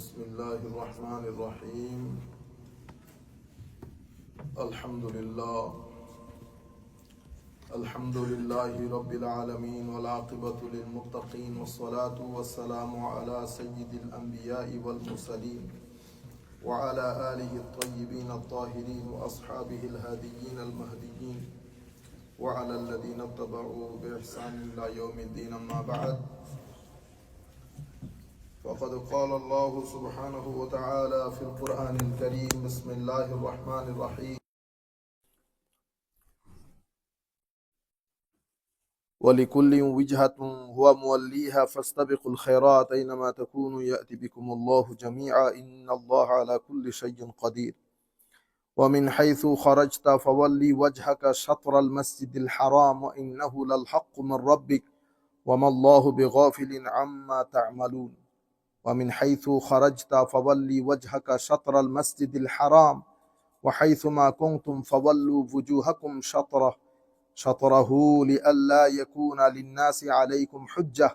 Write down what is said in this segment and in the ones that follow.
بسم الله الرحمن الرحيم. الحمد لله رب العالمين والعاقبة للمتقين والصلاة والسلام على سيد الأنبياء والمرسلين وعلى آله الطيبين الطاهرين وأصحابه الهاديين المهديين وعلى الذين اتبعوا بإحسان إلى يوم الدين. أما بعد، فقد قال الله سبحانه وتعالى في القرآن الكريم: بسم الله الرحمن الرحيم. ولكل وجهة هو موليها فاستبقوا الخيرات أينما تكونوا يأتي بكم الله جميعا إن الله على كل شيء قدير. ومن حيث خرجت فولي وجهك شطر المسجد الحرام وإنه للحق من ربك وما الله بغافل عما تعملون. ومن حيث خرجت فولي وجهك شطر المسجد الحرام وحيثما كنتم فولوا وجوهكم شطره لئلا يكون للناس عليكم حجة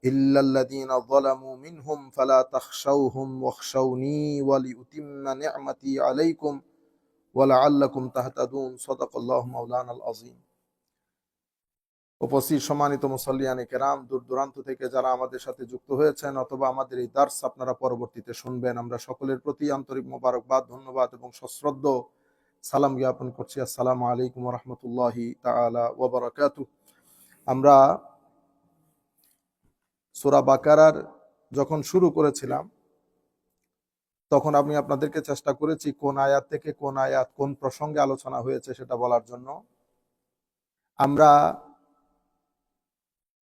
إلا الذين ظلموا منهم فلا تخشوهم واخشوني ولأتم نعمتي عليكم ولعلكم تهتدون. صدق الله مولانا العظيم. উপস্থিত সম্মানিত মুসল্লিয়ানে কেরাম, দূর দূরান্ত থেকে যারা আমাদের সাথে যুক্ত হয়েছেন অথবা আমাদের এই দার্স আপনারা পরবর্তীতে শুনবেন, আমরা সকলের প্রতি আন্তরিক মোবারকবাদ, ধন্যবাদ এবং সশ্রদ্ধ সালাম জ্ঞাপন করছি। আসসালামু আলাইকুম ওয়া রাহমাতুল্লাহি তাআলা ওয়া বারাকাতুহু। আমরা সূরা বাকারার যখন শুরু করেছিলাম তখন আমি আপনাদেরকে চেষ্টা করেছি কোন আয়াত থেকে কোন আয়াত কোন প্রসঙ্গে আলোচনা হয়েছে সেটা বলার জন্য। আমরা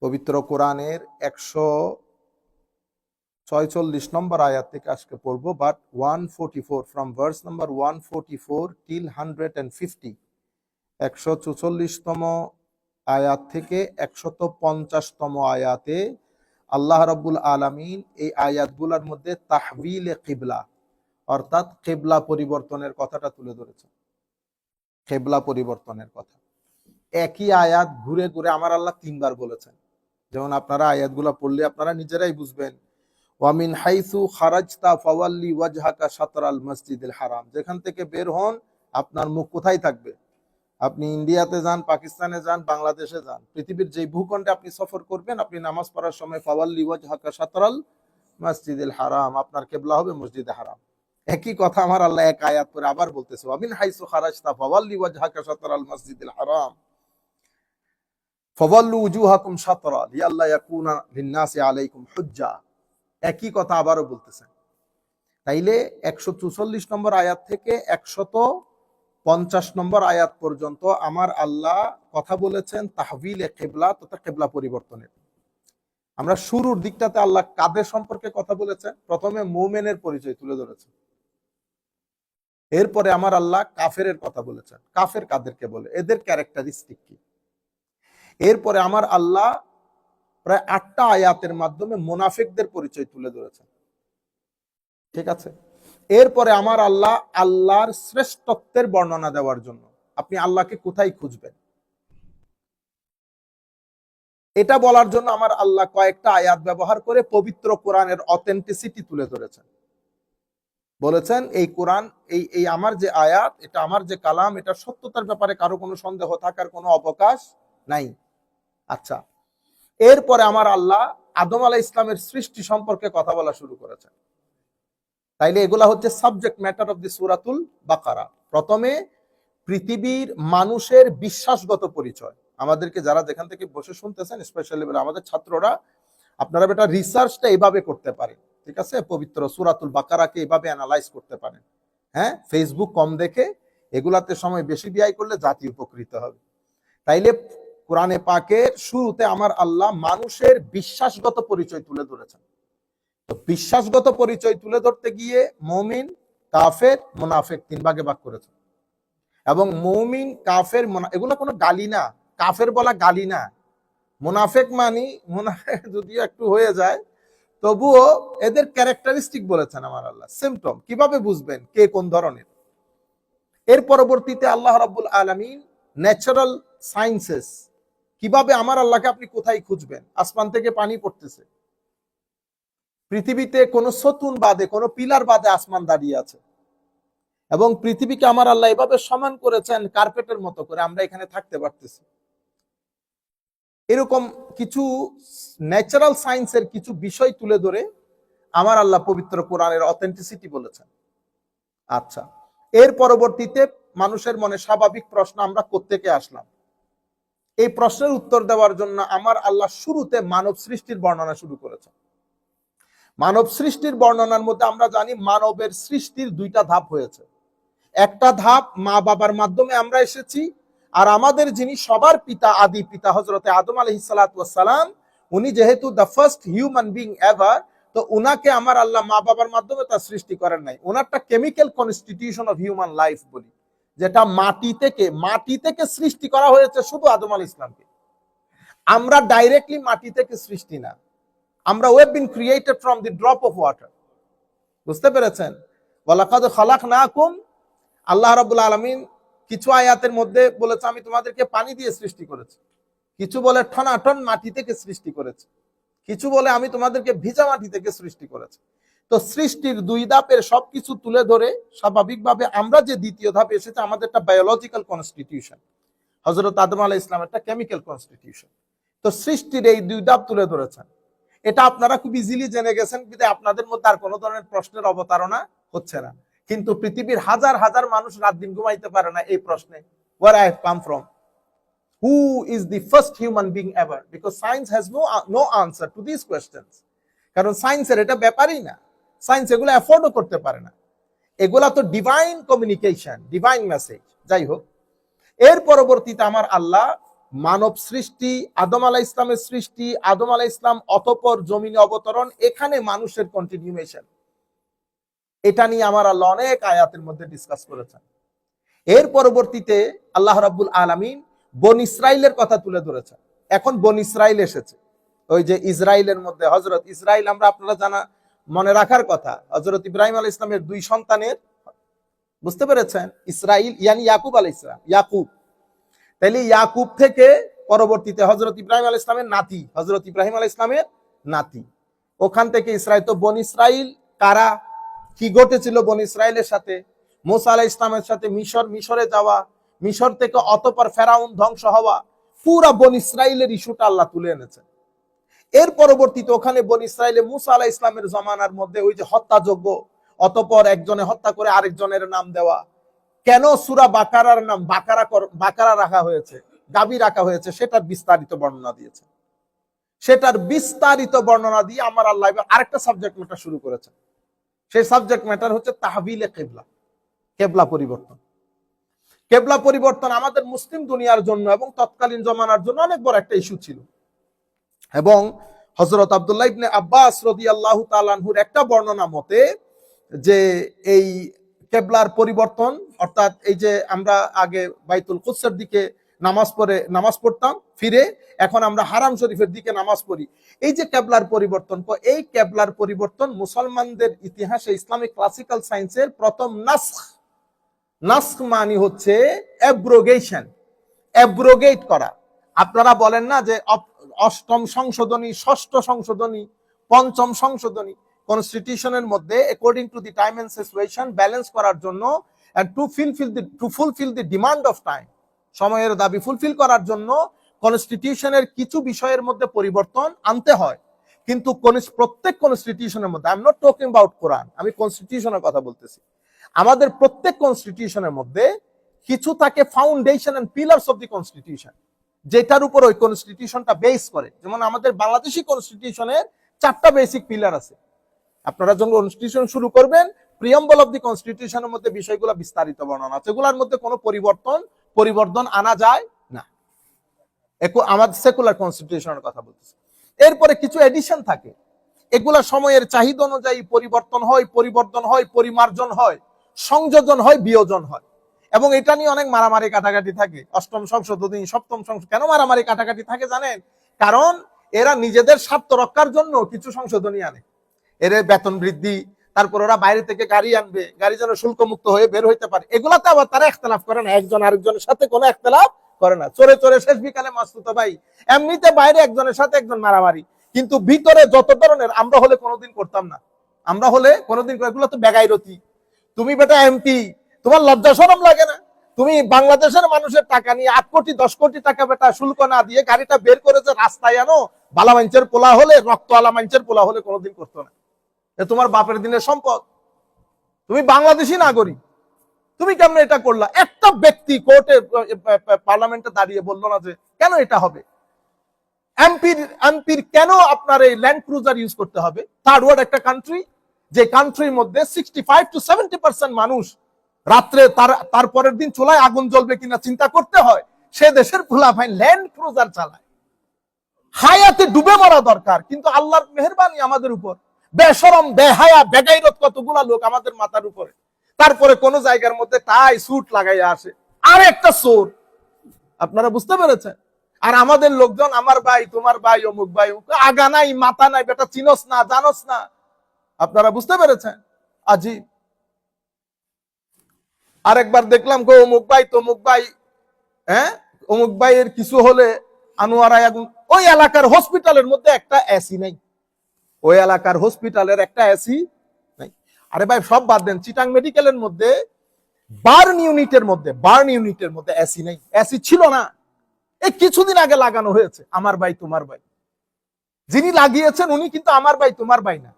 পবিত্র কোরআনের 146 নম্বর আয়াত থেকে আজকে পড়ব, but 144 from verse number 144 till 150, 144তম আয়াত থেকে 150তম আয়াতে আল্লাহ রাব্বুল আলামিন এই আয়াতগুলোর মধ্যে তাহবিলে কিবলা অর্থাৎ কিবলা পরিবর্তনের কথাটা তুলে ধরেছেন। কিবলা পরিবর্তনের কথা একই আয়াত ঘুরে ঘুরে আমার আল্লাহ 3 বার বলেছেন। যেমন আপনারা আয়াতগুলো পড়লে আপনারা নিজেরাই বুঝবেন। ওয়ামিন হাইসু খারাজতা ফাওয়াল্লি ওয়াজহাকা শাতরাল মসজিদিল হারাম, যেখান থেকে বের হন আপনার মুখ কোথায় থাকবে? আপনি ইন্ডিয়াতে যান, পাকিস্তানে যান, বাংলাদেশে যান, পৃথিবীর যে ভূখণ্ডে আপনি সফর করবেন, আপনি নামাজ পড়ার সময় ফাওয়াল্লি ওয়াজহাকা শাতরাল মসজিদিল হারাম, আপনার কিবলা হবে মসজিদে হারাম। একই কথা আমার আল্লাহ এক আয়াত পরে আবার বলতেছে, ওয়ামিন হাইসু খারাজতা ফাওয়াল্লি ওয়াজহাকা শাতরাল মসজিদিল হারাম ফাওয়াল্লু উজুহাকুম শাতরা লিআল্লা ইয়াকুনা লিন-নাসি আলাইকুম হুজ্জা। একই কথা আবারও বলতেছেন। তাইলে 144 নম্বর আয়াত থেকে 150 নম্বর আয়াত পর্যন্ত আমার আল্লাহ কথা বলেছেন তাহবিলে কিবলা তথা কিবলা পরিবর্তনের। আমরা শুরুর দিকটাতে আল্লাহ কাদের সম্পর্কে কথা বলেছেন? প্রথমে মুমিনের পরিচয় তুলে ধরেছেন। এরপরে আমার আল্লাহ কাফেরের কথা বলেছেন। কাফের কাদেরকে বলে, এদের ক্যারেক্টারিস্টিক কি। এরপরে আমার আল্লাহ প্রায় 8টা আয়াতের মাধ্যমে মুনাফিকদের পরিচয় তুলে ধরেছেন। ঠিক আছে। এরপরে আমার আল্লাহ আল্লাহর শ্রেষ্ঠত্বের বর্ণনা দেওয়ার জন্য আপনি আল্লাহকে কোথায় খুঁজবেন এটা বলার জন্য আমার আল্লাহ কয়েকটা আয়াত ব্যবহার করে পবিত্র কোরআনের অথেন্টিসিটি তুলে ধরেছেন। বলেছেন এই কোরআন, এই আমার যে আয়াত, এটা আমার যে কালাম, এটা সত্যতার ব্যাপারে কারো কোনো সন্দেহ থাকার কোনো অবকাশ নাই। আচ্ছা, এরপরে আমার আল্লাহ আদম আলাইহিস ইসলামের সৃষ্টি সম্পর্কে কথা বলা শুরু করেছেন। তাইলে এগুলা হচ্ছে সাবজেক্ট ম্যাটার অফ দি সূরাতুল বাকারা। প্রথমে পৃথিবীর মানুষের বিশ্বাসগত পরিচয়। আমাদেরকে যারা যেখান থেকে বসে শুনতেছেন, স্পেশালি আমাদের ছাত্ররা, আপনারা বেটা রিসার্চটা এইভাবে করতে পারেন। ঠিক আছে, পবিত্র সূরাতুল বাকারাকে এইভাবে অ্যানালাইজ করতে পারেন। হ্যাঁ, ফেসবুক কম দেখে এগুলাতে সময় বেশি ব্যয় করলে জাতি উপকৃত হবে। তাইলে কোরআনে পাকের শুরুতে আমার আল্লাহ মানুষের বিশ্বাসগত পরিচয় তুলে ধরেছেন। তো বিশ্বাসগত পরিচয় তুলে ধরতে গিয়ে মুমিন, কাফের, মুনাফিক 3 ভাগে ভাগ করেছেন। এবং মুমিন, কাফের, এগুলো কোনো গালি না। কাফের বলা গালি না। মুনাফিক মানি মুনাফিক যদিও একটু হয়ে যায়, তবুও এদের ক্যারেক্টারিস্টিক বলেছেন আমার আল্লাহ। সিম্পটম কিভাবে বুঝবেন কে কোন ধরনের। এর পরবর্তীতে আল্লাহ রাব্বুল আলামিন ন্যাচারাল সায়েন্সেস, কিভাবে আমার আল্লাহকে আপনি কোথায় খুঁজবেন? আসমান থেকে পানি পড়তেছে, পৃথিবীতে কোনো সতুন বাদে, কোনো পিলার বাদে আসমান দাঁড়িয়ে আছে, এবং পৃথিবীকে আমার আল্লাহ এভাবে সমান করেছেন কার্পেটের মতো করে, আমরা এখানে থাকতে পারতেছি। এরকম কিছু ন্যাচারাল সায়েন্সের কিছু বিষয় তুলে ধরে আমার আল্লাহ পবিত্র কোরআনের অথেন্টিসিটি বলেছেন। আচ্ছা, এর পরবর্তীতে মানুষের মনে স্বাভাবিক প্রশ্ন, আমরা কোত্থেকে আসলাম? এই প্রশ্নের উত্তর দেওয়ার জন্য আমার আল্লাহ শুরুতে মানব সৃষ্টির বর্ণনা শুরু করেছেন। মানব সৃষ্টির বর্ণনার মধ্যে আমরা জানি মানবের সৃষ্টির দুইটা ধাপ হয়েছে। একটা ধাপ মা বাবার মাধ্যমে আমরা এসেছি, আর আমাদের যিনি সবার পিতা, আদি পিতা হযরতে আদম আলাইহিস সালাতু ওয়াস সালাম, উনি যেহেতু the first human being ever, তো উনাকে আমার আল্লাহ মা বাবার মাধ্যমে তার সৃষ্টি করেন নাই। ওনারটা chemical constitution of human life বলি, যেটা মাটি থেকে সৃষ্টি করা হয়েছে শুধু আদম আলাইহিস সালামকে। আমরা ডাইরেক্টলি মাটি থেকে সৃষ্টি না, আমরা we have been created from the drop of water। বুঝতে পেরেছেন? ওয়ালাকাদ খালাকনাকুম, আল্লাহ রাব্বুল আলামিন কিছু আয়াতের মধ্যে বলেছে আমি তোমাদেরকে পানি দিয়ে সৃষ্টি করেছি, কিছু বলে ঠনাঠন মাটি থেকে সৃষ্টি করেছে, কিছু বলে আমি তোমাদেরকে ভিজা মাটি থেকে সৃষ্টি করেছি। তো সৃষ্টির দুই ধাপের সবকিছু তুলে ধরে স্বাভাবিকভাবে আমরা যে দ্বিতীয় ধাপে এসেছে, আমাদের একটা বায়োলজিক্যাল কনস্টিটিউশন, হযরত আদম আলাইহিস সালাম একটা কেমিক্যাল কনস্টিটিউশন। তো সৃষ্টির এই দুই ধাপ তুলে ধরেছেন। এটা আপনারা খুব ইজিলি জেনে গেছেন, কিন্তু আপনাদের মধ্যে আর কোনো ধরনের প্রশ্নের অবতারণা হচ্ছে না। কিন্তু পৃথিবীর হাজার হাজার মানুষ রাত দিন ঘুমাইতে পারে না এই প্রশ্নে, where I have come from, who is the first human being ever, because science has no answer to these questions। কারণ সায়েন্সের এটা ব্যাপারই না, সায়েন্স এগুলো অ্যাফোর্ডও করতে পারে না, এগুলা তো ডিভাইন কমিউনিকেশন, ডিভাইন মেসেজ। যাই হোক, এর পরবর্তীতে আমার আল্লাহ মানব সৃষ্টি, আদম আলাইহিস ইসলামের সৃষ্টি, আদম আলাইহিস ইসলাম অতঃপর জমিনে অবতরণ, এখানে মানুষের কন্টিনিউয়েশন, এটা নিয়ে আমার আল্লাহ অনেক আয়াতের মধ্যে ডিসকাস করেছেন। এর পরবর্তীতে আল্লাহ রাব্বুল আলামিন বনি ইসরাইলের কথা তুলে ধরেছেন। এখন বনি ইসরাইল এসেছে, ওই যে ইসরাইলের মধ্যে হযরত ইসরাইল, আমরা আপনারা জানা মনে রাখার কথা, হযরত ইব্রাহিম আলাইহিস ইসলামের দুই সন্তানের, বুঝতে পেরেছেন, ইসরাইল ইয়ানি ইয়াকুব আলাইহিস সালাম, ইয়াকুব। তাইলে ইয়াকুব থেকে পরবর্তীতে হযরত ইব্রাহিম আলাইহিস সালামের নাতি, হযরত ইব্রাহিম আলাইহিস সালামের নাতি, ওখান থেকে ইসরাইল। তো বনি ইসরাইল কারা, কি ঘটেছিল বনি ইসরাইলের সাথে? মুসা আলাইহিস সালামের সাথে মিশরে যাওয়া, মিশর থেকে অতঃপর ফেরাউন ধ্বংস হওয়া, পুরা বনি ইসরাইলের ইস্যুটা আল্লাহ তুলে এনেছেন। এর পরবর্তীতে ওখানে বনি ইসরাইলে মুসা আলাইহিস সালামের জমানার মধ্যে ওই যে হত্যাযজ্ঞ, অতঃপর একজনে হত্যা করে আরেকজনের নাম দেওয়া, কেন সূরা বাকারার নাম বাকারা রাখা হয়েছে, গাবি রাখা হয়েছে, সেটার বিস্তারিত বর্ণনা দিয়েছে। সেটার বিস্তারিত বর্ণনা দিয়ে আমার আল্লাহ আরেকটা সাবজেক্ট ম্যাটার শুরু করেছে। সেই সাবজেক্ট ম্যাটার হচ্ছে তাহবিলে কিবলা, কিবলা পরিবর্তন। কিবলা পরিবর্তন আমাদের মুসলিম দুনিয়ার জন্য এবং তৎকালীন জমানার জন্য অনেক বড় একটা ইস্যু ছিল। এবং হযরত আব্দুল্লাহ ইবনে আব্বাস রাদিয়াল্লাহু তাআলা আনহুর একটা বর্ণনা মতে, যে এই কিবলার পরিবর্তন, অর্থাৎ এই যে আমরা আগে বাইতুল কুদসের দিকে নামাজ পড়তাম ফিরে, এখন আমরা হারাম শরীফের দিকে নামাজ পড়ি, এই যে কিবলার পরিবর্তন, এই কিবলার পরিবর্তন মুসলমানদের ইতিহাসে, ইসলামিক ক্লাসিক্যাল সায়েন্সের প্রথম নাস্খ মানে হচ্ছে অ্যাব্রোগেশন, অ্যাব্রোগেট করা। আপনারা বলেন না যে অষ্টম সংশোধনী, ষষ্ঠ সংশোধনী, পঞ্চম সংশোধনী, কনস্টিটিউশনের মধ্যে according to the time and situation balance করার জন্য, and to fulfil the demand of time, সময়ের দাবি ফুলফিল করার জন্য কনস্টিটিউশনের কিছু বিষয়ের মধ্যে পরিবর্তন আনতে হয়। কিন্তু প্রত্যেক কনস্টিটিউশনের মধ্যে, I am not talking about কোরআন, আমি কনস্টিটিউশনের কথা বলতেছি, আমাদের প্রত্যেক কনস্টিটিউশনের মধ্যে কিছু থাকে foundation and pillars of the constitution, যেটার উপর ওই কনস্টিটিউশনটা বেস করে। যেমন আমাদের বাংলাদেশি কনস্টিটিউশনের 4টা বেসিক পিলার আছে। আপনারা যখন কনস্টিটিউশন শুরু করবেন, প্রিয়াম্বল অফ দি কনস্টিটিউশনের মধ্যে বিষয়গুলো বিস্তারিত বর্ণনা আছে, এগুলোর মধ্যে কোনো পরিবর্তন আনা যায় না। আমাদের সেকুলার কনস্টিটিউশনের কথা বলতেছি। এরপরে কিছু এডিশন থাকে, এগুলা সময়ের চাহিদা অনুযায়ী পরিবর্তন হয়, পরিমার্জন হয়, সংযোজন হয়, বিয়োজন হয়। এবং এটা নিয়ে অনেক মারামারি কাটাকাটি থাকে। অষ্টম সংশোধনী, সপ্তম সংশোধনী, কেন মারামারি কাটাকাটি থাকে জানেন? কারণ এরা নিজেদের স্বার্থ রক্ষার জন্য কিছু সংশোধনী আনে, এর বেতন বৃদ্ধি, তারপর ওরা বাইরে থেকে গাড়ি আনবে, গাড়ি যেন শুল্ক মুক্ত হয়ে বের হইতে পারে, এগুলাতে আবার তারা ইখতিলাফ করে না, একজন আরেকজনের সাথে কোনো ইখতিলাফ করে না। চোরে শেষ বিকালে মাসুতো ভাই, এমনিতে বাইরে একজনের সাথে একজন মারামারি, কিন্তু ভিতরে যত ধরনের, আমরা হলে কোনোদিন করতাম না। আমরা হলে কোনোদিন, এগুলো তো বেগাইরতি। তুমি বেটা এমপি, তোমার লজ্জা শরম লাগে না? তুমি বাংলাদেশের মানুষের টাকা নিয়ে 8 কোটি 10 কোটি টাকা বেটা শুল্ক না দিয়ে গাড়িটা বের করেছে রাস্তায় আনো, বালা মাঞ্চের পোলা হলে, রক্তওয়ালা মাঞ্চের পোলা হলে কোনোদিন করতো না। তোমার বাপের দিনের সম্পদ, তুমি বাংলাদেশি নাগরিক, তুমি কেমনে এটা করলা? একটা ব্যক্তি কোর্টে পার্লামেন্টে দাঁড়িয়ে বললো না যে কেন এটা হবে? এমপির কেন আপনার এই ল্যান্ড ক্রুজার ইউজ করতে হবে? থার্ড ওয়ার্ল্ড একটা কান্ট্রি, যে কান্ট্রির মধ্যে 65 to 70% মানুষ রাত্রে তারপরের দিন চুলায় আগুন জ্বলবে কিনা চিন্তা করতে হয়, সে দেশের পোলাপাইন ল্যান্ড ক্রুজার চালায়। হায়াতে ডুবে মরা দরকার, কিন্তু আল্লাহর মেহেরবানি আমাদের উপর, বেশরম বেহায়া বেগাইরত কতগুলা লোক আমাদের মাথার উপরে, তারপরে কোন জায়গার মধ্যে টাই স্যুট লাগাইয়া আসে, আর একটা চোর। আপনারা বুঝতে পেরেছেন? আর আমাদের লোকজন আমার ভাই, তোমার ভাই, অমুক ভাই, আগা নাই মাথা নাই, বেটা চিনস না, জানস না। আপনারা বুঝতে পেরেছেন? আজি আরেকবার দেখলাম গো অমুক ভাই তমুক ভাই, হ্যাঁ অমুক ভাইয়ের কিছু হলে আনোয়ারায় আগুন। ওই এলাকার হসপিটালের মধ্যে একটা এসি নাই, ওই এলাকার হসপিটালের একটা এসি নাই। আরে ভাই সব বাদ দেন, চিটাং মেডিকেলের মধ্যে বার্ন ইউনিটের মধ্যে এসি নাই, এসি ছিল না। এই কিছুদিন আগে লাগানো হয়েছে। আমার ভাই তোমার ভাই, যিনি লাগিয়েছেন উনি কিন্তু আমার ভাই তোমার ভাই না।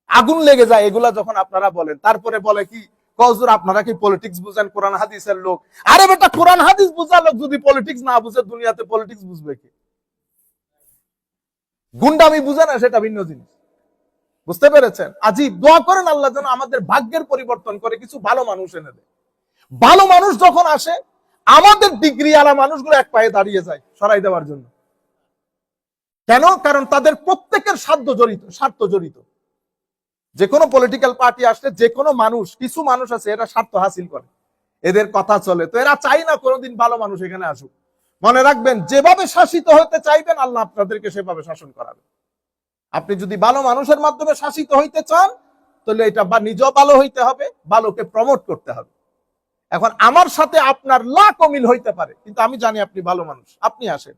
আগুন লেগে যায় এগুলা যখন আপনারা বলেন, তারপরে বলে কি হুজুর আপনারা কি পলিটিক্স বুঝেন, কোরআন হাদিসের লোক। আরে বেটা কোরআন হাদিস বুঝা লোক যদি পলিটিক্স না বুঝে, দুনিয়াতে পলিটিক্স বুঝবে কি? গুন্ডামি বুঝে না, সেটা ভিন্ন জিনিস। বুঝতে পেরেছেন? আজি দোয়া করেন আল্লাহ যেন আমাদের ভাগ্যের পরিবর্তন করে কিছু ভালো মানুষ এনে দেয়। ভালো মানুষ যখন আসে, আমাদের ডিগ্রি আলা মানুষগুলো এক পায়ে দাঁড়িয়ে যায় সরাই দেওয়ার জন্য। কেন? কারণ তাদের প্রত্যেকের স্বার্থ জড়িত। যে কোনো পলিটিক্যাল পার্টি আসলে যে কোনো মানুষ, কিছু মানুষ আছে এরা স্বার্থ হাসিল করে, এদের কথা চলে, তো এরা চাই না কোনোদিন ভালো মানুষ এখানে আসুক। মনে রাখবেন, যেভাবে শাসিত হতে চাইবেন আল্লাহ আপনাদেরকে সেভাবে শাসন করাবে। আপনি যদি ভালো মানুষের মাধ্যমে শাসিত হইতে চান, তাহলে এটা বা নিজেও ভালো হইতে হবে, ভালোকে প্রমোট করতে হবে। এখন আমার সাথে আপনার লাখ মিল হইতে পারে, কিন্তু আমি জানি আপনি ভালো মানুষ, আপনি আসেন।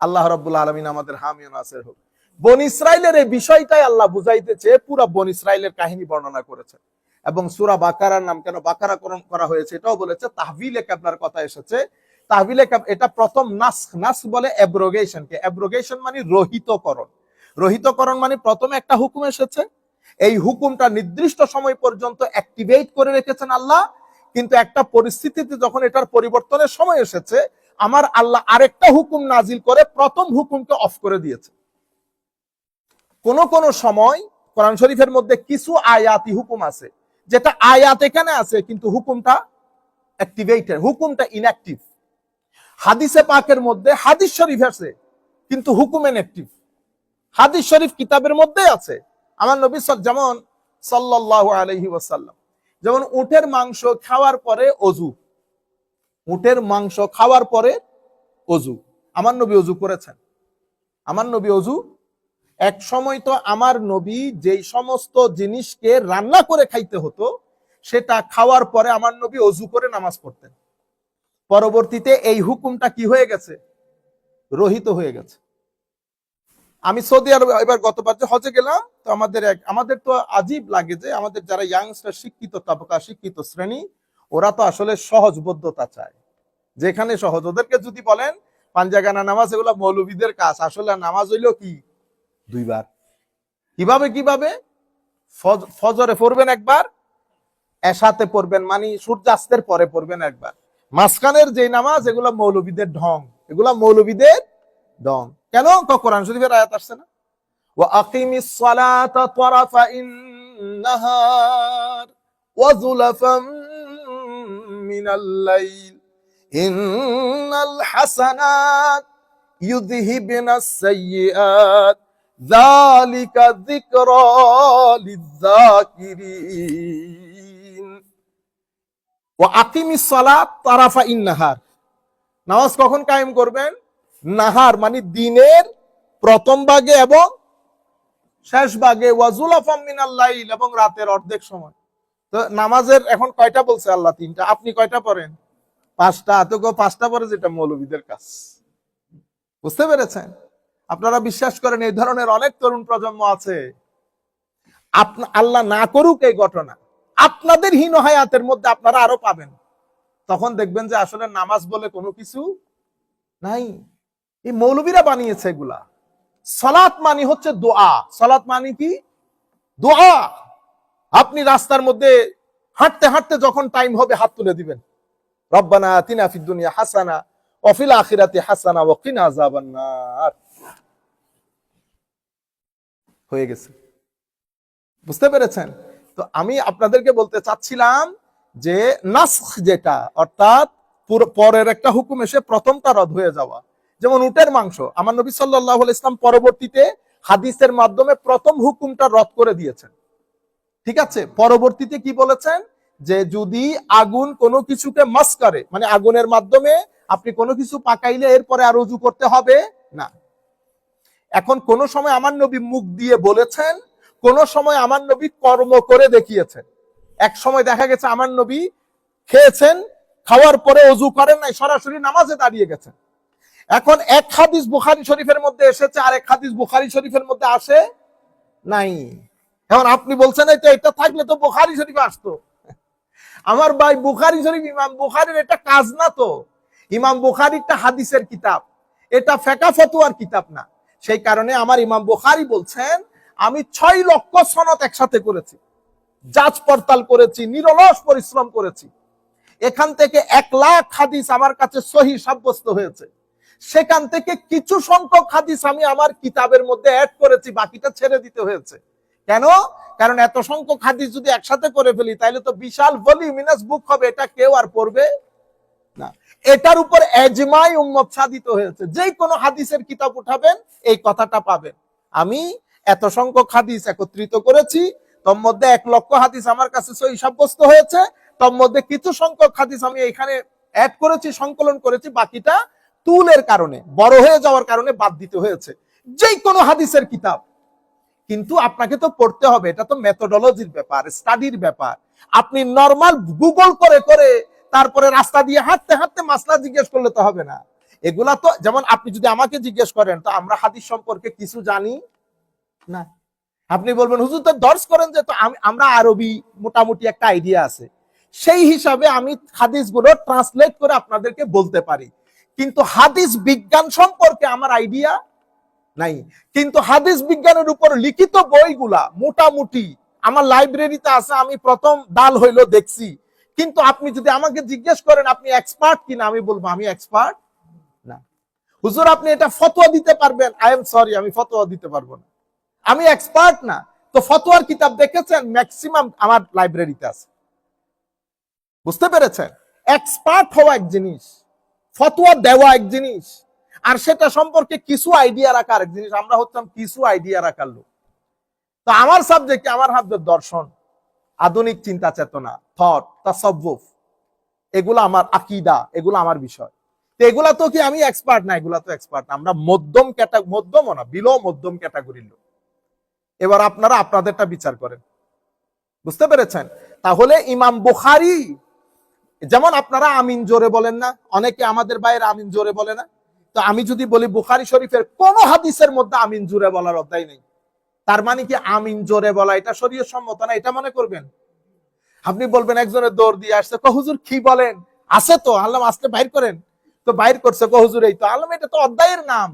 আল্লাহ রাব্বুল আলামিন আমাদের হামি ও নাসির হোক। বনি ইসরাইলের এই বিষয়টাই আল্লাহ বুঝাইতেছে, পুরো বনি ইসরাইলের কাহিনী বর্ণনা করেছে। এবং সূরা বাকারার নাম কেন বাকারাকরণ করা হয়েছে এটাও বলেছে। তাহভিলে কিবলার কথা এসেছে। তাহভিলে এটা প্রথম নাস বলে অ্যাব্রোগেশন কে। অ্যাব্রোগেশন মানে রহিতকরণ। রহিতকরণ মানে প্রথমে একটা হুকুম এসেছে, এই হুকুমটা নির্দিষ্ট সময় পর্যন্ত অ্যাক্টিভেট করে রেখেছেন আল্লাহ, কিন্তু একটা পরিস্থিতিতে যখন এটার পরিবর্তনের সময় এসেছে, আমার আল্লাহ আরেকটা হুকুম নাজিল করে প্রথম হুকুমকে অফ করে দিয়েছে। কোন কোন সময় কোরআন শরীফের মধ্যে কিছু আয়াতি হুকুম আছে, যেটা আয়াত এখানে আছে কিন্তু হুকুমটা অ্যাক্টিভেটেড, হুকুমটা ইনঅ্যাক্টিভ। হাদিসে পাকের মধ্যে হাদিস শরীফ আছে কিন্তু হুকুম ইনঅ্যাক্টিভ। হাদিস শরীফ কিতাবের মধ্যে আছে। আমার নবী যেমন সাল্লাল্লাহু আলাইহি ওয়াসাল্লাম, যেমন উটের মাংস খাওয়ার পরে অজু, উটের মাংস খাওয়ার পরে অজু, আমার নবী অজু করেছেন। আমার নবী অজু, এক সময় তো আমার নবী যেই সমস্ত জিনিসকে রান্না করে খাইতে হতো, সেটা খাওয়ার পরে আমার নবী অজু করে নামাজ পড়তেন। পরবর্তীতে এই হুকুমটা কি হয়ে গেছে? রহিত হয়ে গেছে। আমি সৌদি আরব এবার গতবার যে হজে গেলাম, তো আমাদের তো আজীব লাগে যে আমাদের যারা ইয়াংস্টার, শিক্ষিত তাবকা, শিক্ষিত শ্রেণী, ওরা তো আসলে সহজবোধ্যতা চায়। যেখানে সহজ, ওদেরকে যদি বলেন পাঞ্জাগানা নামাজ, এগুলো মৌলবীদের কাজ। আসলে নামাজ হইলো কি? 2 বার। কিভাবে? ফজরে পড়বেন একবার, এশাতে পড়বেন, মানে সূর্যাস্তের পরে পড়বেন একবার। মাঝখানের যে নামাজ, এগুলো মৌলবীদের ঢং, এগুলা মৌলবীদের ঢং। কেন? কোরআন শরীফের আয়াত আসছে না, ওয়া আকিমিস সালাতা তারাফাইন নাহার ওয়া যুলাফাম মিনাল লাইল ইন্নাল হাসানাত ইউযহিবনাস সাইয়্যাত যালিকা যিকরা লিয-যাকিরিন। ওয়া আকিমিস সালাত তারাফাইন নাহার, নামাজ কখন কায়েম করবেন? নাহার মানে দিনের প্রথম ভাগে এবং শেষ ভাগে, ওয়া যুলাফাম মিনাল লাইল এবং রাতের অর্ধেক সময়। তো নামাজের এখন কয়টা বলছে আল্লাহ? 3টা। আপনি কয়টা পড়েন? 5টা। তো 5টা পরে, যেটা মৌলবীদের কাজ। বুঝতে পেরেছেন? আপনারা বিশ্বাস করেন এই ধরনের অনেক তরুণ প্রজন্ম আছে, আল্লাহ না করুক এই ঘটনা, আপনাদের হীন হায়াতের মধ্যে আপনারা আরো পাবেন। তখন দেখবেন যে আসলে নামাজ বলে কোনো কিছু নাই। এই মৌলবীরা বানিয়েছে এগুলা। সালাত মানি হচ্ছে দোয়া। সালাত মানি কি? দোয়া। আপনি রাস্তার মধ্যে হাঁটতে হাঁটতে যখন টাইম হবে হাত তুলে দিবেন, রব্বানা আতিনা ফিদ দুনিয়া হাসানা ওয়া ফিল আখিরাতি হাসানা ওয়া কিনা আযাবান নার। হয়ে গেছে। বুঝতে পেরেছেন? তো আমি আপনাদেরকে বলতে চাচ্ছিলাম যে নাসখ যেটা, অর্থাৎ পরের একটা হুকুম এসে প্রথমটা রদ হয়ে যাওয়া। যেমন উটের মাংস, আমার নবী সাল্লাল্লাহু আলাইহি ওয়াসাল্লাম পরবর্তীতে হাদিসের মাধ্যমে প্রথম হুকুমটা রদ করে দিয়েছেন। ঠিক আছে? পরবর্তীতে কি বলেছেন? যে যদি আগুন কোনো কিছুকে মাস করে, মানে আগুনের মাধ্যমে আপনি কোনো কিছু পাকাইলে এরপরে আর ওযু করতে হবে না। এখন কোন সময় আমার নবী মুখ দিয়ে বলেছেন, কোন সময় আমার নবী কর্ম করে দেখিয়েছেন। এক সময় দেখা গেছে আমার নবী খেয়েছেন, খাওয়ার পরে ওযু করেন নাই, সরাসরি নামাজে দাঁড়িয়ে গেছেন। এখন এক হাদিস বুখারী শরীফের মধ্যে এসেছে, আর এক হাদিস বুখারী শরীফের মধ্যে আসে নাই। এখন আপনি বলছেন এটা থাকলে তো বুখারী শরীফে আসতো। আমার ভাই, বুখারী শরীফ ইমাম বুখারীর এটা কাজ না তো। ইমাম বুখারীটা হাদিসের কিতাব, এটা ফিকহ ফতোয়ার কিতাব না। সেই কারণে আমার ইমাম বুখারী বলছেন, আমি 6 লক্ষ সনদ একসাথে করেছি, যাচ পড়তাল করেছি, নিরলস পরিশ্রম করেছি। এখান থেকে 1 লাখ হাদিস আমার কাছে সহিহ সাব্যস্ত হয়েছে। সেখান থেকে কিছু সংখ্যক হাদিস আমি আমার কিতাবের মধ্যে অ্যাড করেছি, বাকিটা ছেড়ে দিতে হয়েছে। কেন? কারণ এত সংখ্যক হাদিস যদি একসাথে করে ফেলি তাহলে তো বিশাল ভলিউমিনাস বুক হবে, এটা কেউ আর পড়বে না। এটার উপর ইজমাই উম্মত সাধিত হয়েছে। যে কোনো হাদিসের কিতাব উঠাবেন এই কথাটা পাবেন। আমি এত সংখ্যক হাদিস একত্রিত করেছি, তোর মধ্যে 1 লক্ষ হাদিস আমার কাছে সহিহ সাব্যস্ত হয়েছে, তোর মধ্যে কিছু সংখ্যক হাদিস আমি এখানে অ্যাড করেছি, সংকলন করেছি, বাকিটা তুলের কারণে, বড় হয়ে যাওয়ার কারণে বাদ দিতে হয়েছে। যে কোনো হাদিসের কিতাব। কিন্তু আপনাকে তো পড়তে হবে, এটা তো মেথোডোলজির ব্যাপার, স্টাডির ব্যাপার। আপনি নরমাল গুগল করে করে তারপরে রাস্তা দিয়ে হাঁটতে হাঁটতে মাসলা জিজ্ঞেস করলে তো হবে না। এগুলা তো, যেমন আপনি যদি আমাকে জিজ্ঞেস করেন তো আমরা হাদিস সম্পর্কে কিছু জানি না, আপনি বলবেন হুজুর তো দর্শ করেন যে, তো আমরা আরবি মোটামুটি একটা আইডিয়া আছে, সেই হিসাবে আমি হাদিসগুলো ট্রান্সলেট করে আপনাদেরকে বলতে পারি। কিন্তু হাদিস বিজ্ঞান সম্পর্কে আমার আইডিয়া নাই। কিন্তু হাদিস বিজ্ঞানের উপর লিখিত বইগুলা মোটামুটি আমার লাইব্রেরিতে আছে, আমি প্রথম ডাল হইলো দেখছি। কিন্তু আপনি যদি আমাকে জিজ্ঞেস করেন আপনি এক্সপার্ট কিনা, আমি বলবো আমি এক্সপার্ট না। হুজুর আপনি এটা ফতোয়া দিতে পারবেন, আই এম সরি, আমি ফতোয়া দিতে পারবো না, আমি এক্সপার্ট না। তো ফতোয়ার কিতাব দেখেছেন? ম্যাক্সিমাম আমার লাইব্রেরিতে আছে। বুঝতে পেরেছেন? এক্সপার্ট হওয়া এক জিনিস, ফতোয়া দেওয়া এক জিনিস, আর সেটা সম্পর্কে কিছু আইডিয়া রাখা আরেক জিনিস। আমরা হচ্ছিলাম কিছু আইডিয়া রাখার লোক। তো আমার সাবজেক্টে আমার হাতের দর্শন, আধুনিক চিন্তা চেতনা, থট, তাসাউফ, এগুলো আমার আকীদা, এগুলো আমার বিষয়। তো এগুলা তো কি আমি এক্সপার্ট না? এগুলা তো এক্সপার্ট না। আমরা মধ্যম ক্যাটাগরি, মধ্যমও না, বিলো মধ্যম ক্যাটাগরির লোক। এবার আপনারা আপনাদেরটা বিচার করেন। বুঝতে পেরেছেন? তাহলে ইমাম বুখারী, যেমন আপনারা আমিন জোরে বলেন না, অনেকে আমাদের বাইরে আমিন জোরে বলে না। তো আমি যদি বলি বুখারী শরীফের কোন হাদিসের মধ্যে আমিন জোরে বলার অধ্যায় নেই, তার মানে কি আমিন জোরে বলা এটা শরীয়ত সম্মত না, এটা মনে করবেন। আপনি বলবেন একজনের দৌড় দিয়ে আসছে, হুজুর কি বলেন, আছে তো, আল্লাহ আসতে বাইর করেন, তো বাইর করছে, হুজুর এই তো আল্লাহ, এটা তো অধ্যায়ের নাম।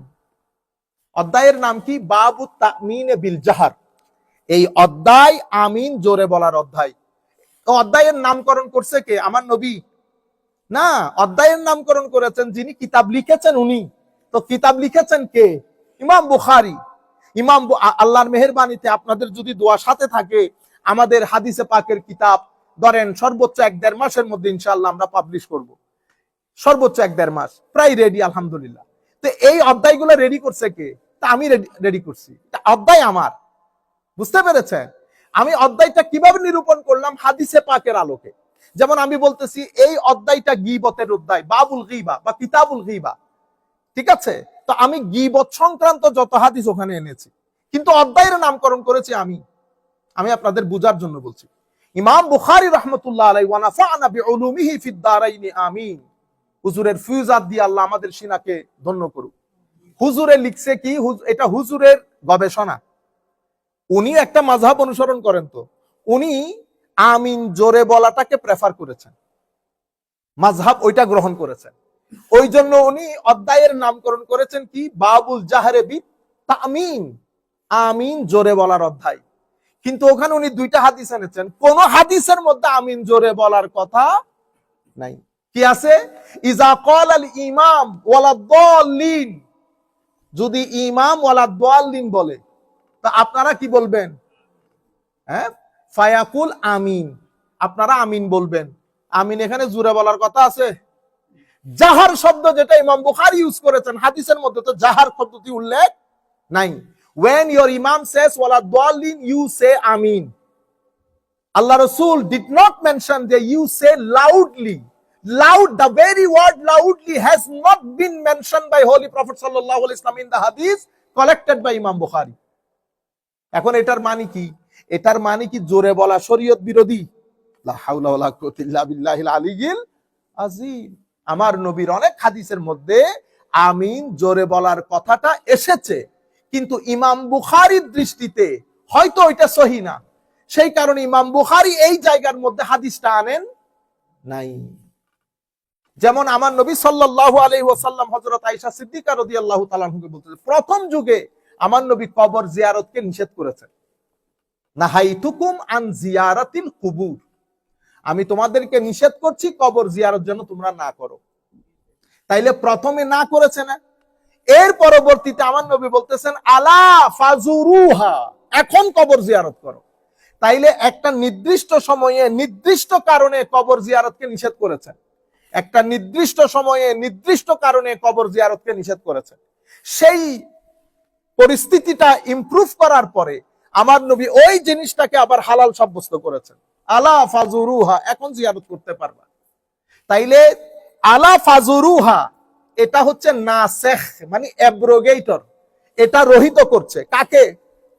অধ্যায়ের নাম কি? বাবু তামিন বিল জাহার। এই অধ্যায় আমিন জোরে বলার অধ্যায়। তো অধ্যায়ের নামকরণ করছে কে? আমার নবী না, অধ্যায়ের নামকরণ করেছেন যিনি কিতাব লিখেছেন উনি। তো কিতাব লিখেছেন কে? ইমাম বুখারী। ইমাম আল্লাহর মেহেরবানিতে আপনাদের যদি দোয়া সাথে থাকে, আমাদের হাদিসে পাকের কিতাব ধরেন সর্বোচ্চ 1-1.5 মাসের মধ্যে ইনশাআল্লাহ আমরা পাবলিশ করব। সর্বোচ্চ 1-1.5 মাস, প্রায় রেডি আলহামদুলিল্লাহ। তো এই অধ্যায়গুলো রেডি করছে কে? তা আমি রেডি করছি, অধ্যায় আমার। বুঝতে পেরেছেন? আমি অধ্যায়টা কিভাবে নিরূপণ করলাম? হাদিসে পাকের আলোকে। যেমন আমি বলতেছি এই অধ্যায়টা গীবতের অধ্যায়, বাবুল গীবা বা কিতাবুল গীবা, ঠিক আছে? তো আমি গীবত সংক্রান্ত যত হাদিস ওখানে এনেছি, কিন্তু অধ্যায়ের নামকরণ করেছি আমি। আমি আপনাদের বুঝার জন্য বলছি। ইমাম বুখারী রাহমাতুল্লাহ আলাইহি ওয়া নাফা'না বিউলুমিহি ফিদ দারাইনি আমিন। হুজুরের ফিউজাত দিয়ে আল্লাহ আমাদের সিনাকে ধন্য করুক। হুজুরে লিখছে কি, এটা হুজুরের গবেষণা, উনি একটা মাযহাব অনুসরণ করেন, তো উনি আমিন জোরে বলাটাকে প্রেফার করেছেন, মাযহাব ওইটা গ্রহণ করেছেন। ওই জন্য উনি অধ্যায়ের নামকরণ করেছেন কি, বাবুল জাহরে বিত তামিন, আমিন জোরে বলার অধ্যায়। কিন্তু ওখানে উনি দুইটা হাদিস এনেছেন, কোন হাদিসের মধ্যে আমিন জোরে বলার কথা নাই। কি আছে, ইজা ক্বাল আল ইমাম ওয়ালাদ-দাল্লিন, যদি ইমাম ওয়ালাদ-দাল্লিন বলে, তা আপনারা কি বলবেন? হ্যাঁ, ফায়াকুল আমিন, আপনারা আমিন বলবেন। আমিন এখানে জোরে বলার কথা আছে? জাহার শব্দ যেটা ইমাম বুখারী ইউজ করেছেন, হাদিসের মধ্যে তো জাহার শব্দটি উল্লেখ নাই। When your imam says ওয়ালাদ-দাল্লিন, you say Amin. Allah Rasul did not mention that you say loudly. Loud, the very word loudly has not been mentioned by Holy Prophet sallallahu alaihi wasallam in the hadith collected by Imam Bukhari. এখন এটার মানে কি? এটার মানে কি জোরে বলা শরীয়ত বিরোধী? লা হাওলা ওয়ালা কুওয়াতা ইল্লা বিল্লাহিল আলিয়্যিল আযীম। আমার নবীর অনেক হাদিসের মধ্যে আমিন জোরে বলার কথাটা এসেছে, কিন্তু ইমাম বুখারীর দৃষ্টিতে হয়তো এটা সহিহ না, সেই কারণে ইমাম বুখারী এই জায়গার মধ্যে হাদিসটা আনেন নাই। যেমন আমার নবী সাল্লাল্লাহু আলাইহি ওয়াসাল্লাম হযরত আয়েশা সিদ্দিকা রাদিয়াল্লাহু তাআলা আনহাকে বলতেছেন, প্রথম যুগে আমার নবী কবর জিয়ারতকে নিষেধ করেছেন। নাহাইতুকুম আন জিয়ারাতিল কুবুর, আমি তোমাদেরকে নিষেধ করছি কবর জিয়ারত যেন তোমরা না করো। তাইলে প্রথমে না করেছে না, এর পরবর্তীতে আমার নবী বলতেছেন আলা ফাজুরুহা, এখন কবর জিয়ারত করো। তাইলে একটা নির্দিষ্ট সময়ে নির্দিষ্ট কারণে কবর জিয়ারতকে নিষেধ করেছেন, একটা নির্দিষ্ট সময়ে নির্দিষ্ট কারণে কবর জিয়ারতকে নিষেধ করেছেন। সেই পরিস্থিতিটা ইমপ্রুভ করার পরে আমার নবী ওই জিনিসটাকে আবার হালাল সাব্যস্ত করেছেন, আলা ফাজুরুহা, এখন জিয়ারত করতে পারবা। তাইলে আলা ফাজুরুহা এটা হচ্ছে নাসেখ, মানে অ্যাব্রোগেটর, এটা রহিত করছে কাকে?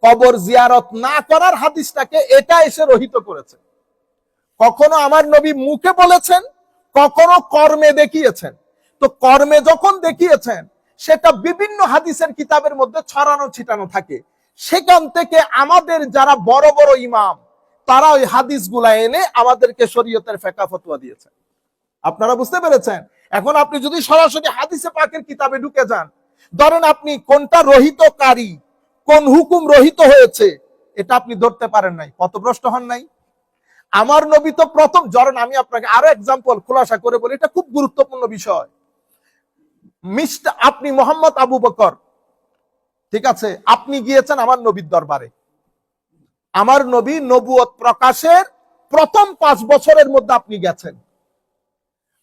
কবর জিয়ারত না করার হাদিসটাকে এটা এসে রহিত করেছে। কখনো আমার নবী মুখে বলেছেন, কখনো কর্মে দেখিয়েছেন। তো কর্মে যখন দেখিয়েছেন, সেটা বিভিন্ন হাদিসের কিতাবের মধ্যে ছড়ানো ছিটানো থাকে, সেখান থেকে আমাদের যারা বড় বড় ইমাম, তারা ওই হাদিসগুলা এনে আমাদেরকে শরীয়তের ফিকহ ফতোয়া দিয়েছে। আপনারা বুঝতে পেরেছেন? এখন আপনি যদি সরাসরি হাদিসে পাকের কিতাবে ঢুকে যান, ধরেন আপনি কোনটা রহিতকারী, কোন হুকুম রহিত হয়েছে, এটা আপনি ধরতে পারেন নাই, পথভ্রষ্ট হন নাই। আমার নবী তো প্রথম, ধরেন আমি আপনাকে আরো এক্সাম্পল খোলাসা করে বলি, এটা খুব গুরুত্বপূর্ণ বিষয়। আপনি মোহাম্মদ আবু বকর, ঠিক আছে, আপনি গিয়েছেন আমার নবীর দরবারে। আমার নবী নবুয়ত প্রকাশের প্রথম 5 বছরের মধ্যে আপনি গেছেন।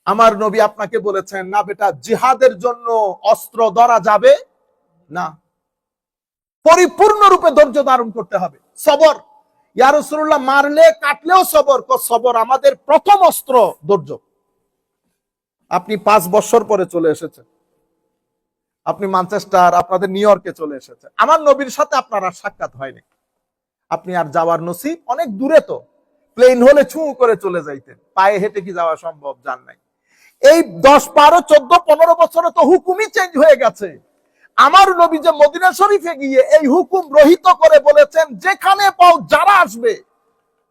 আমার নবী আপনাকে বলেছেন, না বেটা, জিহাদের জন্য অস্ত্র ধরা যাবে না, পরিপূর্ণরূপে ধৈর্য ধারণ করতে হবে, সবর। ইয়া রাসূলুল্লাহ, মারলে কাটলেও সবর। সবর আমাদের প্রথম অস্ত্র, ধৈর্য। আপনি 5 বছর পরে চলে এসেছেন, আপনি ম্যানচেস্টার, আপনাদের নিউ ইয়র্কে চলে এসেছেন। আমার নবীর সাথে আপনার আর সাক্ষাৎ হয়নি, আপনি আর যাওয়ার নসিব অনেক দূরে, তো প্লেন হলে ছুঁ করে চলে যাইতেন, পায়ে হেঁটে কি যাওয়া সম্ভব? যান নাই। এই 10, 12, 14, 15 বছরে তো হুকুমই চেঞ্জ হয়ে গেছে। আমার নবী যে মদিনা শরীফে গিয়ে এই হুকুম রহিত করে বলেছেন, যেখানে পাও যারা আসবে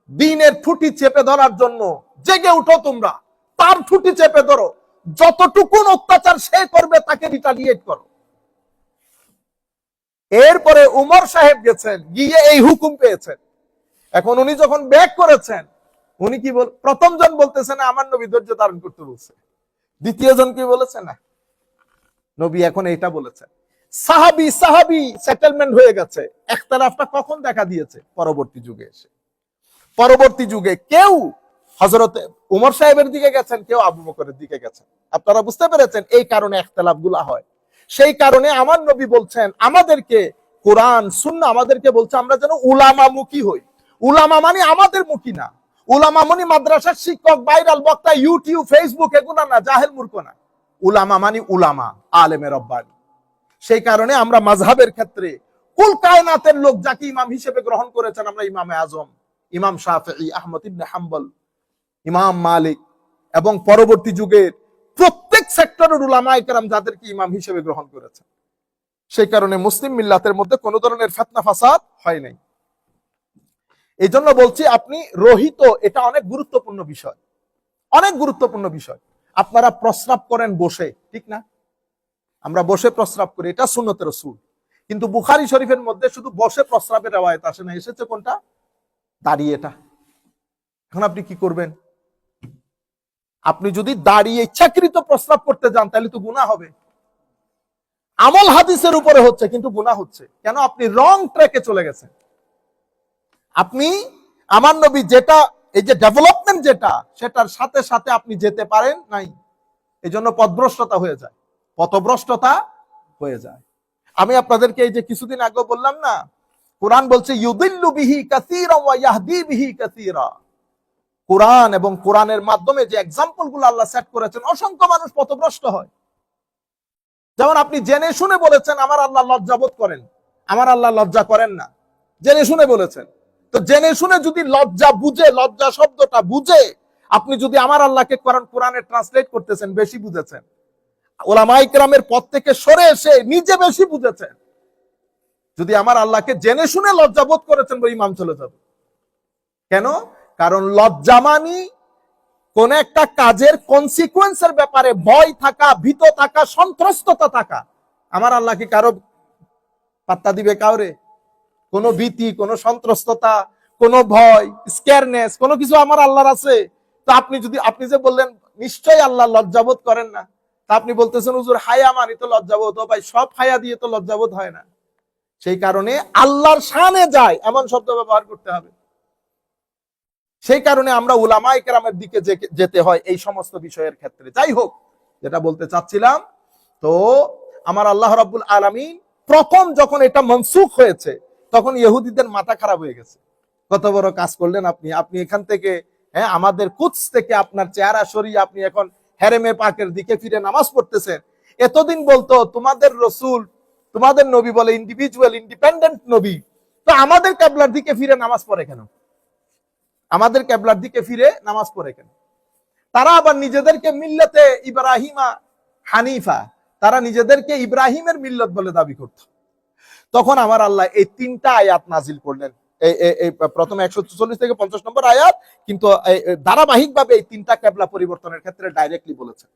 দ্বীনের ঠুটি চেপে ধরার জন্য, জেগে উঠো তোমরা, তার ঠুটি চেপে ধরো, যতটুকুন অত্যাচার সে করবে তাকে রিটালিয়েট করো। এরপরে উমর সাহেব গেছেন, গিয়ে এই হুকুম পেয়েছেন। এখন উনি যখন ব্যাক করেছেন, উনি কি প্রথম জন বলতেছেন আমার নবী ধৈর্য ধারণ করতে বলছে, দ্বিতীয় জন কি বলেছে? না, নবী এখন এইটা বলেছেন। সাহাবী সাহাবী সেটেলমেন্ট হয়ে গেছে। ইখতিলাফটা কখন দেখা দিয়েছে? পরবর্তী যুগে এসে। পরবর্তী যুগে কেউ হযরত উমর সাহেবের দিকে গেছেন, কেউ আবু বকরের দিকে গেছেন। আপনারা বুঝতে পেরেছেন? এই কারণে ইখতিলাফগুলো হয়। সেই কারণে আমার নবী বলছেন আমাদেরকে, কোরআন সুন্নাহ আমাদেরকে বলছে আমরা যেন উলামা মুখী হই। উলামা মানে আমাদের মুখী না, উলামা মানে মাদ্রাসার শিক্ষক, ভাইরাল বক্তা, ইউটিউব, ফেসবুক, এগুলা না, জাহেল মূর্খ না। উলামা মানে উলামা, আলেমে রব্বানি। সেই কারণে আমরা মাযহাবের ক্ষেত্রে কুল কায়নাতের লোক যাকে ইমাম হিসেবে গ্রহণ করেছেন, আমরা ইমামে আজম, ইমাম শাফিঈ, আহমদ ইবনে হাম্বল, ইমাম মালিক এবং পরবর্তী যুগের প্রত্যেক সেক্টরের উলামায়ে কেরাম যাদেরকে ইমাম হিসেবে গ্রহণ করেছেন, সেই কারণে মুসলিম মিল্লাতের মধ্যে কোনো ধরনের ফিতনা ফাসাদ হয় নাই। এই জন্য বলছি আপনি রহিত, এটা অনেক গুরুত্বপূর্ণ বিষয়, অনেক গুরুত্বপূর্ণ বিষয়। আপনারা প্রস্রাব করেন বসে, ঠিক না? আমরা বসে প্রস্রাব করি, এটা সুন্নতে রাসূল। কিন্তু বুখারী শরীফের মধ্যে শুধু বসে প্রস্রাবের রওয়ায়াত আসে না, এসেছে কোনটা? দাঁড়িয়ে। এটা এখন আপনি কি করবেন? আপনি যদি দাঁড়িয়ে ইচ্ছাকৃত প্রস্রাব করতে যান তাহলে তো গুনাহ হবে। আমল হাদিসের উপরে হচ্ছে কিন্তু গুনাহ হচ্ছে কেন? আপনি রং ট্র্যাকে চলে গেছেন। আপনি আমার নবী যেটা, এই যে ডেভেলপমেন্ট যেটা, সেটার সাথে সাথে আপনি যেতে পারেন নাই। এই জন্য পথভ্রষ্টতা হয়ে যায়, পথভ্রষ্টতা হয়ে যায়। আমি আপনাদেরকে এই যে কিছুদিন আগে বললাম না, কোরআন বলছে ইউদিল্লু বিহি কাসীরা ওয়া ইয়াহদি বিহি কাসীরা। কোরআন এবং কোরআনের মাধ্যমে যে এক্সাম্পল গুলো আল্লাহ সেট করেছেন, অসংখ্য মানুষ পথভ্রষ্ট হয়। যেমন আপনি জেনে শুনে বলেছেন আমার আল্লাহ লজ্জাবোধ করেন, আমার আল্লাহ লজ্জা করেন না, জেনে শুনে বলেছেন। তো জেনে শুনে যদি লজ্জা বুঝে, লজ্জা শব্দটা বুঝে আপনি যদি আমার আল্লাহকে কোরআনে ট্রান্সলেট করতেছেন, বেশি বুঝেছেন। উলামায়ে কেরামের পথ থেকে সরে এসে নিজে বেশি বুঝেছেন। যদি আমার আল্লাহকে জেনে শুনে লজ্জাবোধ করেছেন, বই ইমাম চলে যাবে। কেন? কারণ লজ্জা মানি কোন একটা কাজের কনসিকুয়েন্সের ব্যাপারে ভয় থাকা, ভীত থাকা, সন্ত্রস্ততা থাকা। আমার আল্লাহ কি কারো পাত্তা দিবে? কাউরে কোনো ভীতি, কোনো সন্ত্রস্ততা, কোনো ভয়, স্কেয়ারনেস, কোনো কিছু আমার আল্লাহর আছে? তো আপনি যে বললেন নিশ্চয়ই আল্লাহ লজ্জাবোধ করেন না, তা আপনি বলতেছেন হুজুর হায়া মানি তো লজ্জাবোধ। ও ভাই, সব হায়া দিয়ে তো লজ্জাবোধ হয় না। সেই কারণে আল্লাহর শানে যায় এমন শব্দ ব্যবহার করতে হবে। সেই কারণে আমরা উলামায়ে কেরামের দিকে যেতে হয় এই সমস্ত বিষয়ের ক্ষেত্রে। যাই হোক, যেটা বলতে চাচ্ছিলাম, তো আমার আল্লাহ রাব্বুল আলামিন প্রথম যখন এটা মনসুখ হয়েছে তখন ইহুদিদের মাথা খারাপ হয়ে গেছে। কত বড় কাজ করলেন আপনি! আপনি এখান থেকে, আমাদের কুদস থেকে আপনার চেহারা সরিয়ে আপনি এখন হেরেমে পাকের দিকে ফিরে নামাজ পড়তেছেন। এতদিন বলতো তোমাদের রসুল, তোমাদের নবী বলে ইন্ডিভিজুয়াল ইন্ডিপেন্ডেন্ট নবী, তো আমাদের কিবলার দিকে ফিরে নামাজ পড়ে কেন? আমাদের কিবলার দিকে ফিরে নামাজ পড়ে কেন? তারা আবার নিজেদেরকে মিল্লাতে ইব্রাহিমা হানিফা, তারা নিজেদেরকে ইব্রাহিমের মিল্লত বলে দাবি করত। তখন আমার আল্লাহ এই 3টা আয়াত নাজিল করলেন। এই প্রথমে 144 থেকে 50 নম্বর আয়াত, কিন্তু ধারাবাহিকভাবে এই 3টা কিবলা পরিবর্তনের ক্ষেত্রে ডাইরেক্টলি বলেছেন।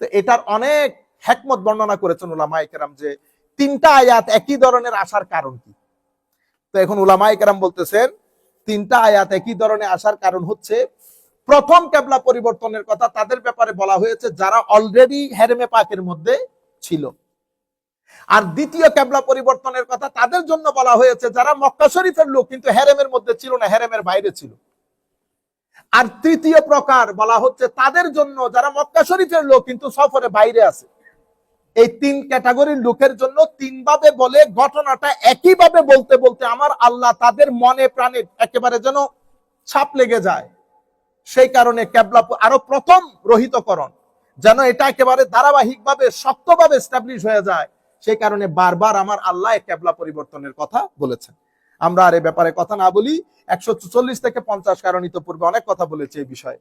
তো এটার অনেক হিকমত বর্ণনা করেছেন উলামায়ে কেরাম, যে 3টা আয়াত একই ধরনের আসার কারণ কি। তো এখন উলামায়ে কেরাম বলতেছেন 3টা আয়াত একই ধরনের আসার কারণ হচ্ছে, প্রথম কিবলা পরিবর্তনের কথা তাদের ব্যাপারে বলা হয়েছে যারা অলরেডি হেরেমে পাকের মধ্যে ছিল। আর দ্বিতীয় কিবলা পরিবর্তনের কথা তাদের জন্য বলা হয়েছে যারা মক্কা শরীফের লোক কিন্তু হেরেমের মধ্যে ছিল না, হেরেমের বাইরে ছিল। আর তৃতীয় প্রকার বলা হচ্ছে তাদের জন্য যারা মক্কা শরীফের লোক কিন্তু সফরে বাইরে আছে। এই 3 ক্যাটাগরির লোকের জন্য 3 ভাবে বলে ঘটনাটা একইভাবে বলতে বলতে আমার আল্লাহ তাদের মনে প্রাণে একেবারে যেন ছাপ লেগে যায়। সেই কারণে কিবলা আরো প্রথম রহিতকরণ যেন এটা একেবারে ধারাবাহিকভাবে শক্তভাবে এস্টাবলিশ হয়ে যায়, সেই কারণে বারবার আমার আল্লাহ কিবলা পরিবর্তনের কথা বলেছেন। আমরা আর এই ব্যাপারে কথা না বলি। 144 থেকে 50, কারণ ইতোপূর্বে অনেক কথা বলেছে এই বিষয়ে।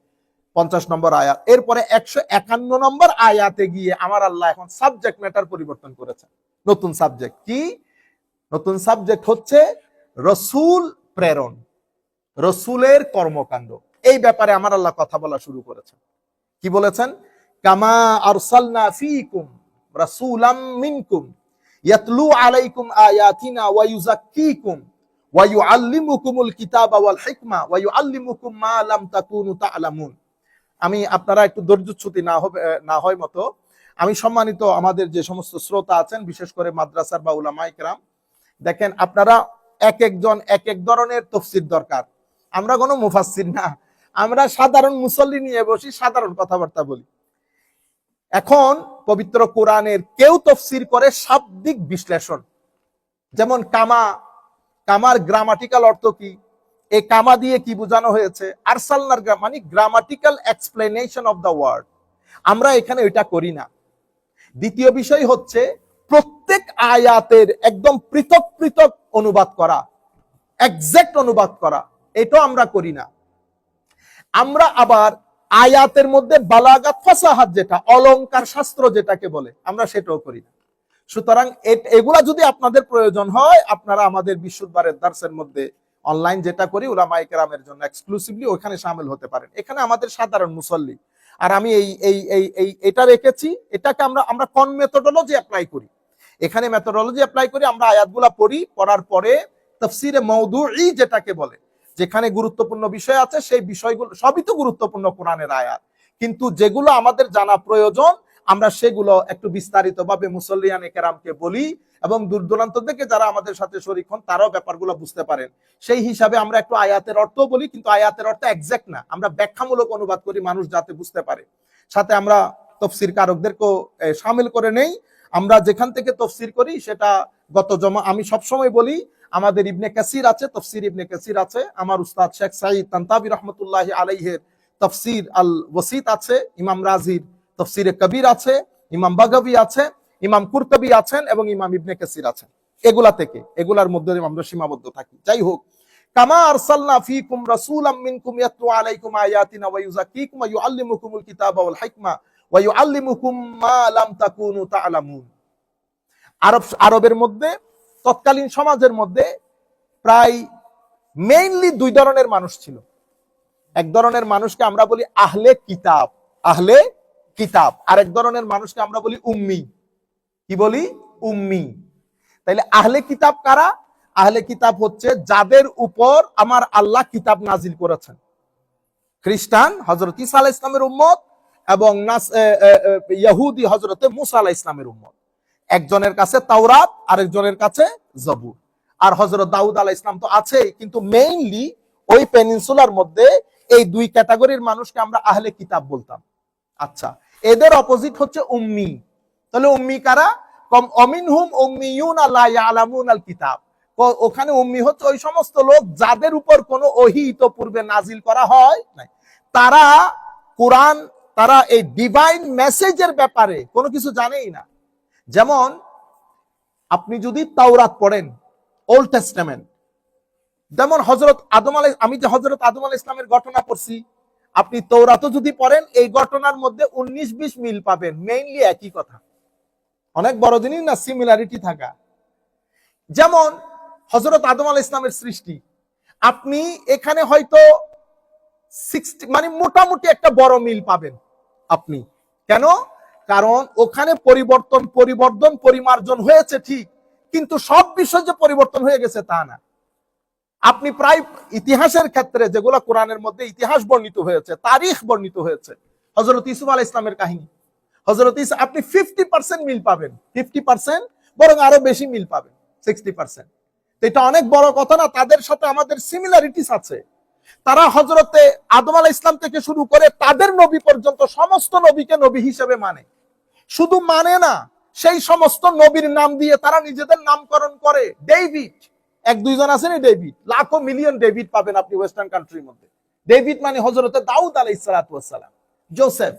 50 নম্বর আয়াত, এরপরে 151 নম্বর আয়াতে গিয়ে আমার আল্লাহ এখন সাবজেক্ট ম্যাটার পরিবর্তন করেছেন। নতুন সাবজেক্ট কি? নতুন সাবজেক্ট হচ্ছে রসুল প্রেরণ, রসুলের কর্মকাণ্ড। এই ব্যাপারে আমার আল্লাহ কথা বলা শুরু করেছেন। কি বলেছেন? কামা আরসালনা ফীকুম রাসূলাম মিনকুম ইয়াতলু আলাইকুম আয়াতিনা ওয়া ইউযাক্কিকুম ওয়া ইউআল্লিমুকুমুল কিতাবা ওয়াল হিকমা ওয়া ইউআল্লিমুকুম মা লাম তাকুনু তা'লামুন। আমি আপনারা একটু ধৈর্যচ্যুতি না হয় মতো, আমি সম্মানিত আমাদের যে সমস্ত শ্রোতা আছেন, বিশেষ করে মাদ্রাসার বা উলামায়ে কেরাম, দেখেন আপনারা এক একজন এক এক ধরনের তাফসীর দরকার। আমরা কোনো মুফাসসির না, আমরা সাধারণ মুসল্লি নিয়ে বসি, সাধারণ কথাবার্তা বলি। এখন পবিত্র কোরআনের কেউ তাফসীর করে শাব্দিক বিশ্লেষণ, যেমন কামার গ্রামাটিক্যাল অর্থ কি, এই কামা দিয়ে কি বোঝানো হয়েছে, আরসালনার মানে grammatical explanation of the word. আমরা এখানে এটা করি না। দ্বিতীয় বিষয় হচ্ছে প্রত্যেক আয়াতের একদম পৃথক পৃথক অনুবাদ করা, এক্সাক্ট অনুবাদ করা, এটা আমরা করি না। আমরা আবার আয়াতের মধ্যে বালাগাত ফাসাহাত, যেটা অলংকার শাস্ত্র যেটাকে বলে, আমরা সেটাও করি না। সুতরাং এগুলা যদি আপনাদের প্রয়োজন হয়, আপনারা আমাদের বিশুদ্ধবারের দার্সের মধ্যে অনলাইন যেটা করি উলামায়ে কেরামের জন্য এক্সক্লুসিভলি ওখানে শামিল হতে পারেন। এখানে আমাদের সাধারণ মুসল্লি, আর আমি এটা রেখেছি, এটাকে আমরা কোন মেথোডোলজি অ্যাপ্লাই করি, এখানে মেথোডোলজি অ্যাপ্লাই করি। আমরা আয়াতগুলা পড়ি, পড়ার পরে তাফসিরে মাউদুঈ যেটাকে বলে, যেখানে গুরুত্বপূর্ণ বিষয় আছে, সেই বিষয়গুলো সবই তো গুরুত্বপূর্ণ কোরআনের আয়াত, কিন্তু যেগুলো আমাদের জানা প্রয়োজন আমরা সেগুলো একটু বিস্তারিত ভাবে মুসল্লিয়ানে কেরামকে বলি, এবং দূর দূরান্ত থেকে যারা আমাদের সাথে শরীক হন তারাও ব্যাপারগুলো বুঝতে পারেন। সেই হিসাবে আমরা একটু আয়াতের অর্থ বলি, কিন্তু আয়াতের অর্থ এক্সাক্ট না, আমরা ব্যাখ্যামূলক অনুবাদ করি মানুষ যাতে বুঝতে পারে। সাথে আমরা তফসির কারকদেরকেও শামিল করে নেই। আমরা যেখান থেকে তফসির করি সেটা আমি সবসময় বলি, আমাদের ইবনে কাসির আছে, তফসির ইবনে কাসির আছে, আমার উস্তাদ শেখ সাঈদ তানতাবি রহমতুল্লাহি আলাইহির তফসির আল ওয়াসিত আছে, ইমাম রাজির তফসিরে কবির আছে, ইমাম বাগাবি আছে, ইমাম কুরতুবী আছেন, এবং ইমাম ইবনে কাসির আছেন। এগুলার মধ্যে আমরা সীমাবদ্ধ থাকি। যাই হোক, কামা আরসালনা ফীকুম রাসূলাম মিনকুম ইয়াতলু আলাইকুম আয়াতিনা ওয়া ইউযাক্কিকুম ওয়া ইউআল্লিমুকুমুল কিতাবা ওয়াল হিকমা ওয়া ইউআল্লিমুকুম মা লাম তাকুনু তা'লামুন। আরবের মধ্যে, তৎকালীন সমাজের মধ্যে প্রায় মেইনলি দুই ধরনের মানুষ ছিল। এক ধরনের মানুষকে আমরা বলি আহলে কিতাব, আরেক ধরনের মানুষকে আমরা বলি উম্মি। কি বলি? উম্মি। তাইলে আহলে কিতাব কারা? আহলে কিতাব হচ্ছে যাদের উপর আমার আল্লাহ কিতাব নাজিল করেছেন। খ্রিস্টান হযরত ঈসা আলাইহিস সালামের উম্মত, এবং ইহুদি হযরত মুসা আলাইহিস সালামের উম্মত। একজনের কাছে তাওরাত, আরেকজনের কাছে জবুর। আর হযরত দাউদ আলাইহিস সালাম তো আছেই, কিন্তু মেইনলি ওই পেনিনসুলার মধ্যে এই দুই ক্যাটাগরির মানুষকে আমরা আহলে কিতাব বলতাম। আচ্ছা, এদের অপোজিট হচ্ছে উম্মি। তাহলে উম্মি কারা? অমিনহুম উম্মিয়ুনা লা ইয়ালামুনাল কিতাব। ওখানে উম্মি হচ্ছে ওই সমস্ত লোক যাদের উপর কোনো ওহী ইতোপূর্বে নাজিল করা হয় নাই। তারা কোরআন, তারা এই ডিভাইন মেসেজের ব্যাপারে কোনো কিছু জানেই না। যেমন আপনি যদি তাওরাত পড়েন, ওল্ড টেস্টামেন্ট, যেমন আমি যে হযরত আদম আলাইহিস সালামের ঘটনা পড়ছি, আপনি তাওরাতও যদি পড়েন এই ঘটনার মধ্যে 19-20 মিল পাবেন, মেইনলি একই কথা, অনেক বড় জিনিস না সিমিলারিটি থাকা। যেমন হযরত আদম আলাইহিস সালামের সৃষ্টি, আপনি এখানে হয়তো 60 মানে মোটামুটি একটা বড় মিল পাবেন আপনি। কেন? কারণ ওখানে পরিমার্জন হয়েছে ঠিক, কিন্তু সব বিষয় যে পরিবর্তন হয়ে গেছে তা না। আপনি প্রায় ইতিহাসের ক্ষেত্রে যেগুলো কোরআনের মধ্যে ইতিহাস বর্ণিত হয়েছে, তারিখ বর্ণিত হয়েছে, হযরত ইউসুফ আলাইহিস সালামের কাহিনী, হযরত ঈসা, আপনি 50% মিল পাবেন, 50% বরং আরো বেশি মিল পাবেন, 60%। এটা অনেক বড় কথা না? তাদের সাথে আমাদের সিমিলারিটিস আছে। তারা হযরতে আদম আলাইহিস সালাম থেকে শুরু করে তাদের নবী পর্যন্ত সমস্ত নবীকে নবী হিসেবে মানে। শুধু মানে না, সেই সমস্ত নবীর নাম দিয়ে তারা নিজেদের নামকরণ করে। ডেভিড, 1-2 জন আছেন ডেভিড, লাখো মিলিয়ন ডেভিড পাবেন আপনি ওয়েস্টার্ন কান্ট্রির মধ্যে। ডেভিড মানে হযরতে দাউদ আলাইহিস সালাতু ওয়াস সালাম। জোসেফ,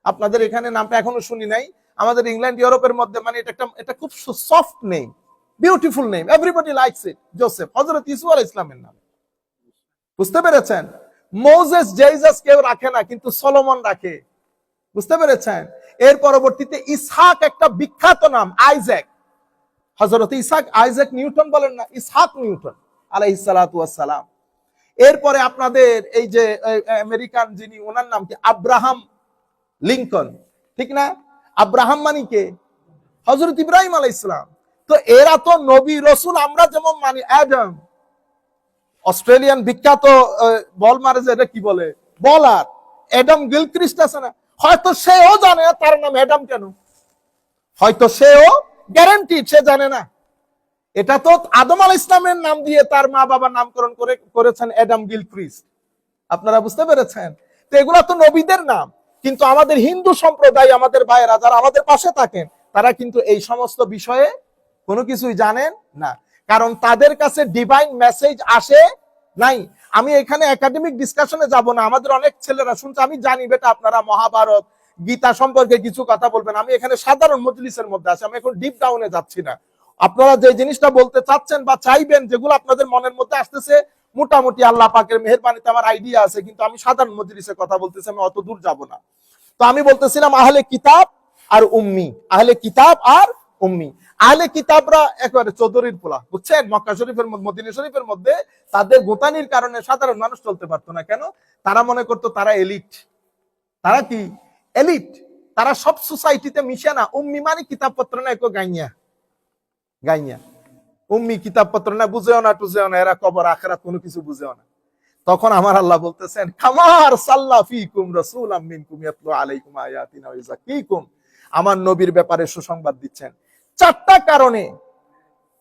আপনাদের এখানে নামটা এখনো শুনি নাই, আমাদের ইংল্যান্ড ইউরোপের মধ্যে মানে এটা খুব soft name, beautiful name, everybody likes it. Joseph হযরত ইউসুফ আলাইহিস সালামের নাম। বুঝতে পেরেছেন? মোজেস, জেসাস কেউ রাখে না, কিন্তু সলোমন রাখে। বুঝতে পেরেছেন? এর পরবর্তীতে ইসহাক, একটা বিখ্যাত নাম, আইজ্যাক, হযরত ইসহাক, আইজ্যাক নিউটন বলেন না, ইসহাক নিউটন আলাইহিস সালাতু ওয়াস সালাম। এরপরে আপনাদের এই যে আমেরিকান যিনি, ওনার নাম কি? আব্রাহাম লিংকন, ঠিক না? আব্রাহাম মানে কে? হযরত ইব্রাহিম আলাইহিস সালাম। তো এরা তো নবী রাসূল, আমরা যেমন মানি অ্যাডাম। অস্ট্রেলিয়ান বিখ্যাত বল মারে যে, এটা কি বলে, বলার অ্যাডাম গিলক্রিস্ট আছে না, হয়তো সেও জানে না তার নাম অ্যাডাম কেন, হয়তো সেও গ্যারান্টি সে জানে না। এটা তো আদম আলাইহিস সালামের নাম দিয়ে তার মা বাবা নামকরণ করেছেন অ্যাডাম গিলক্রিস্ট। আপনারা বুঝতে পেরেছেন? তো এগুলা তো নবীদের নাম, কিন্তু আমাদের হিন্দু সম্প্রদায়, আমাদের ভাইয়েরা যারা আমাদের পাশে থাকেন, তারা কিন্তু এই সমস্ত বিষয়ে কোনো কিছুই জানেন না, কারণ তাদের কাছে ডিভাইন মেসেজ আসে নাই। আমি এখানে একাডেমিক ডিসকাশনে যাব না, আমাদের অনেক ছেলেরা শুনছে, আমি জানি বেটা আপনারা মহাভারত গীতা সম্পর্কে কিছু কথা বলবেন, আমি এখানে সাধারণ মজলিসের মধ্যে আছি, আমি এখন ডিপ ডাউনে যাচ্ছি না। আপনারা যে জিনিসটা বলতে চাচ্ছেন বা চাইবেন, যেগুলো আপনাদের মনের মধ্যে আসতেছে, মোটামুটি আল্লাহ পাকের মেহেরবানিতে আমার আইডিয়া আছে, কিন্তু আমি সাধারণ মজলিসে কথা বলতেছি, আমি অত দূর যাব না। তো আমি বলতেছিলাম আহলে কিতাব আর উম্মি, আহলে কিতাব আর উম্মি। আহলে কিতাবরা একেবারে চৌধুরীর পোলা, বুঝছেন? মক্কা শরীফের মদিনা শরীফের মধ্যে তাদের গোতানির কারণে সাধারণ মানুষ চলতে পারতো না। কেন? তারা মনে করতো তারা এলিট। তারা কি এলিট? তারা সব সোসাইটিতে মিশে না। উম্মি মানে কিতাবপত্র না, একো গাইয়া গাইয়া উম্মি কিতাবপত্র না, বুঝেও না টুঝেও না, এরা কবর আখিরাত কোনো কিছু বুঝেও না। তখন আমার আল্লাহ বলতেছেন, কামার সাল্লা ফিকুম রাসূলাম মিনকুম ইয়াতলু আলাইকুম আয়াতিনা ওয়া ইউযাক্কিকুম। আমার নবীর ব্যাপারে সুসংবাদ দিচ্ছেন। চারটা কারণে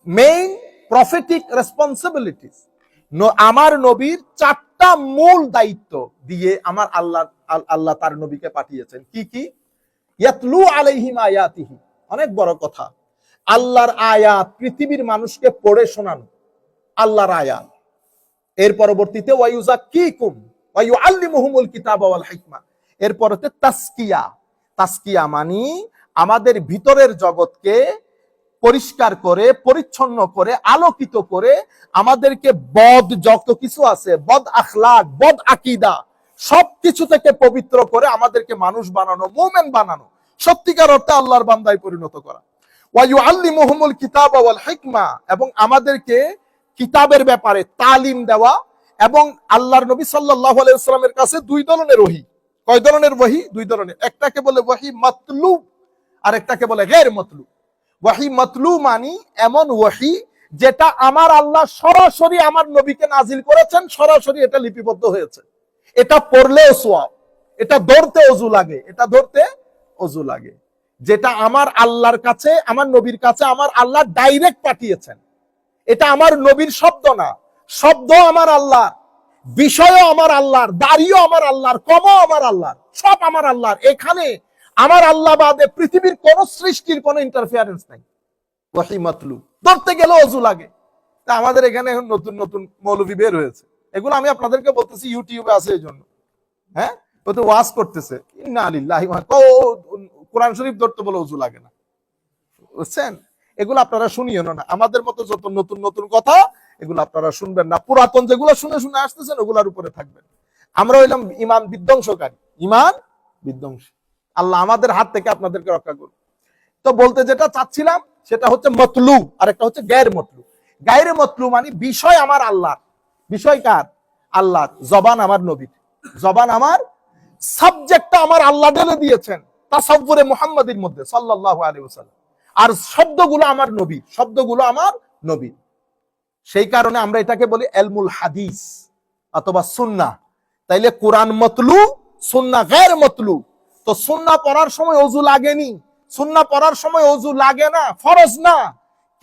মেইন প্রফেটিক রেসপন্সিবিলিটিস, আমার নবীর চারটা মূল দায়িত্ব দিয়ে আমার আল্লাহ তার নবীকে পাঠিয়েছেন। কি কি? ইয়াতলু আলাইহিম আয়াতিহি, অনেক বড় কথা। আল্লাহর আয়াত পৃথিবীর মানুষকে পড়ে শোনানো, আল্লাহর আয়াত। এর পরবর্তীতে ওয়া ইউযাক্কিকুম ওয়া ইউআল্লিমুহুমুল কিতাবা ওয়াল হিকমা। এরপরতে তাসকিয়া। তাসকিয়া মানে আমাদের ভিতরের জগৎকে পরিষ্কার করে, পরিচ্ছন্ন করে, আলোকিত করে আমাদেরকে বদ যত কিছু আছে, বদ আখলাক, বদ আকীদা, সবকিছু থেকে পবিত্র করে আমাদেরকে মানুষ বানানো, মুমিন বানানো, সত্যিকার অর্থে আল্লাহর বান্দায় পরিণত করা। ওয়া ইউআল্লিমুহুমুল কিতাবা ওয়াল হিকমা, এবং আমাদেরকে কিতাবের ব্যাপারে তালিম দেওয়া। এবং আল্লাহর নবী সাল্লাল্লাহু আলাইহি ওয়াসাল্লামের কাছে দুই ধরনের ওহী। কয় ধরনের ওহী? দুই ধরনের। একটাকে বলে ওহী মাতলুব, আর একটাকে বলে গায়র মাতলুব। ওহী মাতলুব মানে এমন ওহী যেটা আমার আল্লাহ সরাসরি আমার নবীকে নাজিল করেছেন, সরাসরি এটা লিপিবদ্ধ হয়েছে। এটা পড়লেও সওয়াব, এটা ধরতে ওযু লাগে, এটা ধরতে ওযু লাগে। যেটা আমার আল্লাহর কাছে, আমার নবীর কাছে আমার আল্লাহ ডাইরেক্ট পাঠিয়েছেন। এটা আমার নবীর শব্দ না, শব্দ আমার আল্লাহর, বিষয়ও আমার আল্লাহর, দাড়িও আমার আল্লাহর, কমও আমার আল্লাহর, সব আমার আল্লাহর। এখানে আমার আল্লাহ বাদে পৃথিবীর কোন সৃষ্টির কোন ইন্টারফিয়ারেন্স নাই। ওহী মাতলুব ধরতে গেলে ওযু লাগে। তা আমাদের এখানে এখন নতুন নতুন মৌলভী বের হয়েছে, এগুলো আমি আপনাদেরকে বলতেছি, ইউটিউবে আছে এই জন্য। হ্যাঁ, ও তো ওয়াজ করতেছে, ইন্না লিল্লাহি ওয়া কোরআন শরীফ ধরতে বলে ওযু লাগে না, বুঝছেন? এগুলো আপনারা শুনিও না। আমাদের মতো যত নতুন নতুন কথা এগুলো আপনারা শুনবেন না। পুরাতন যেগুলো শুনে শুনে আসতেছেন ওগুলোর উপরে থাকবেন। আমরা হইলাম ইমান বিধ্বংসকারী, ইমান বিধ্বংসী। আল্লাহ আমাদের হাত থেকে আপনাদেরকে রক্ষা করুন। তো বলতে যেটা চাচ্ছিলাম সেটা হচ্ছে মতলু, আর একটা হচ্ছে গায়র মতলু। গায়র মতলু মানে বিষয় আমার আল্লাহর, বিষয় কার? আল্লাহর। জবান আমার নবীর, জবান আমার, সাবজেক্টটা আমার আল্লাহ ঢেলে দিয়েছেন তাসাউফুরে মুহাম্মাদির মধ্যে সাল্লাল্লাহু আলাইহি ওয়াসাল্লাম। আর শব্দগুলো আমার নবী, শব্দগুলো আমার নবী। সেই কারণে আমরা এটাকে বলি ইলমুল হাদিস অথবা সুন্নাহ। তাইলে কোরআন মতলু, সুন্নাহ গায়র মতলু। তো সুন্নাহ পড়ার সময় ওযু লাগেনি, সুন্নাহ পড়ার সময় ওযু লাগে না, ফরজ না।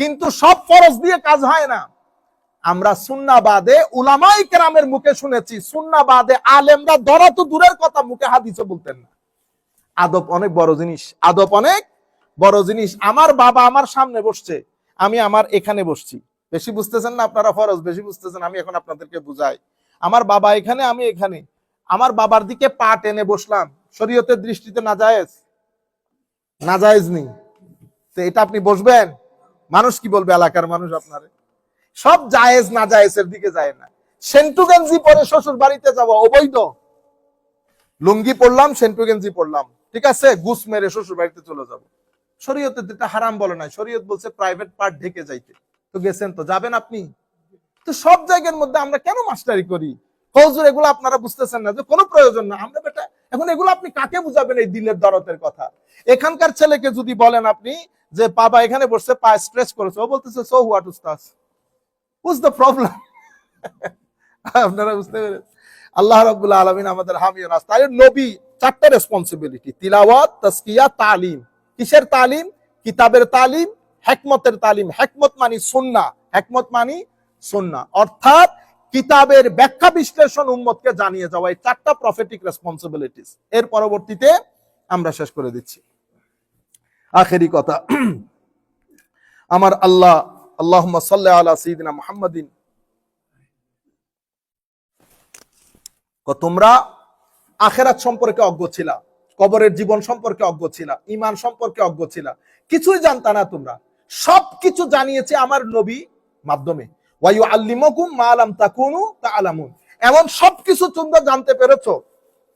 কিন্তু সব ফরজ দিয়ে কাজ হয় না। আমরা সুন্নাহ বাদে উলামায়ে কেরামের মুখে শুনেছি, সুন্নাহ বাদে আলেমরা ধরা তো দূরের কথা, মুখে হাদিসও বলতেন না। আদব অনেক বড় জিনিস, আদব অনেক বড় জিনিস। আমার বাবা আমার সামনে বসছে, আমি আমার এখানে বসছি। বেশি বুঝতেছেন না আপনারা? ফরজ বেশি বুঝতেছেন, আমি এখন আপনাদেরকে বুঝাই। আমার বাবা এখানে, আমি এখানে। আমার বাবার দিকে পা টেনে বসলাম, শরীয়তের দৃষ্টিতে নাজায়েজ? নাজায়েজ নেই। তো এটা আপনি বসবেন? মানুষ কি বলবে? এলাকার মানুষ আপনারে। সব জায়েজ না জায়েজের দিকে যায় না। সেন্টু গেঞ্জি পরে শ্বশুর বাড়িতে যাওয়া অবৈধ। লুঙ্গি পড়লাম, সেন্টু গেঞ্জি পড়লাম, ঠিক আছে, গুস মেরে শ্বশুর বাড়িতে চলে যাব। শরীয়তে এটা হারাম বলে নাই, শরীয়ত বলছে প্রাইভেট পার্ট ঢেকে যাইতে। তো গেছেন, তো যাবেন আপনি। তো সব জায়গার মধ্যে আমরা কেন মাস্টারি করি? হুজুর এগুলো আপনারা বুঝতেছেন না যে কোনো প্রয়োজন না। আমরা বেটা এখন এগুলো আপনি কাকে বুঝাবেন এই দিলের দরদের কথা? এখানকার ছেলেকে যদি বলেন আপনি যে বাবা এখানে বসে পা স্ট্রেচ করেছে, ও বলতেছে সো হোয়াট উস্তাদ, হোয়াটস দ্য প্রবলেম? আপনারা বুঝতে পেরেছেন? আল্লাহ রাব্বুল আলামিন আমাদের হামি ও নাস। তাই নবী চারটা রেসপন্সিবিলিটি, তিলাওয়াত, তাসকিয়া, তালিম। কিসের তালিম? কিতাবের তালিম, হিকমতের তালিম। হিকমত মানে সুন্নাহ, হিকমত মানে সুন্নাহ, অর্থাৎ কিতাবের ব্যাখ্যা বিশ্লেষণ উম্মতকে জানিয়ে যাওয়া। এই চারটা প্রফেটিক রেসপন্সিবিলিটিস। এর পরবর্তীতে আমরা শেষ করে দিচ্ছি আখেরি কথা। আমার আল্লাহ, আল্লাহুম্মা সাল্লি আলা সাইয়্যিদিনা মুহাম্মাদিন, তোমরা আখেরাত সম্পর্কে অজ্ঞ ছিলা, কবরের জীবন সম্পর্কে অজ্ঞ ছিলা, ঈমান সম্পর্কে অজ্ঞ ছিলা, কিছুই জানতা না তোমরা। সবকিছু জানিয়েছে আমার নবী মাধ্যমে। ওয়া ইউআল্লিমুকুম মা লাম তাকুনু তাআলামুন। এমন সবকিছু তোমরা জানতে পেরেছো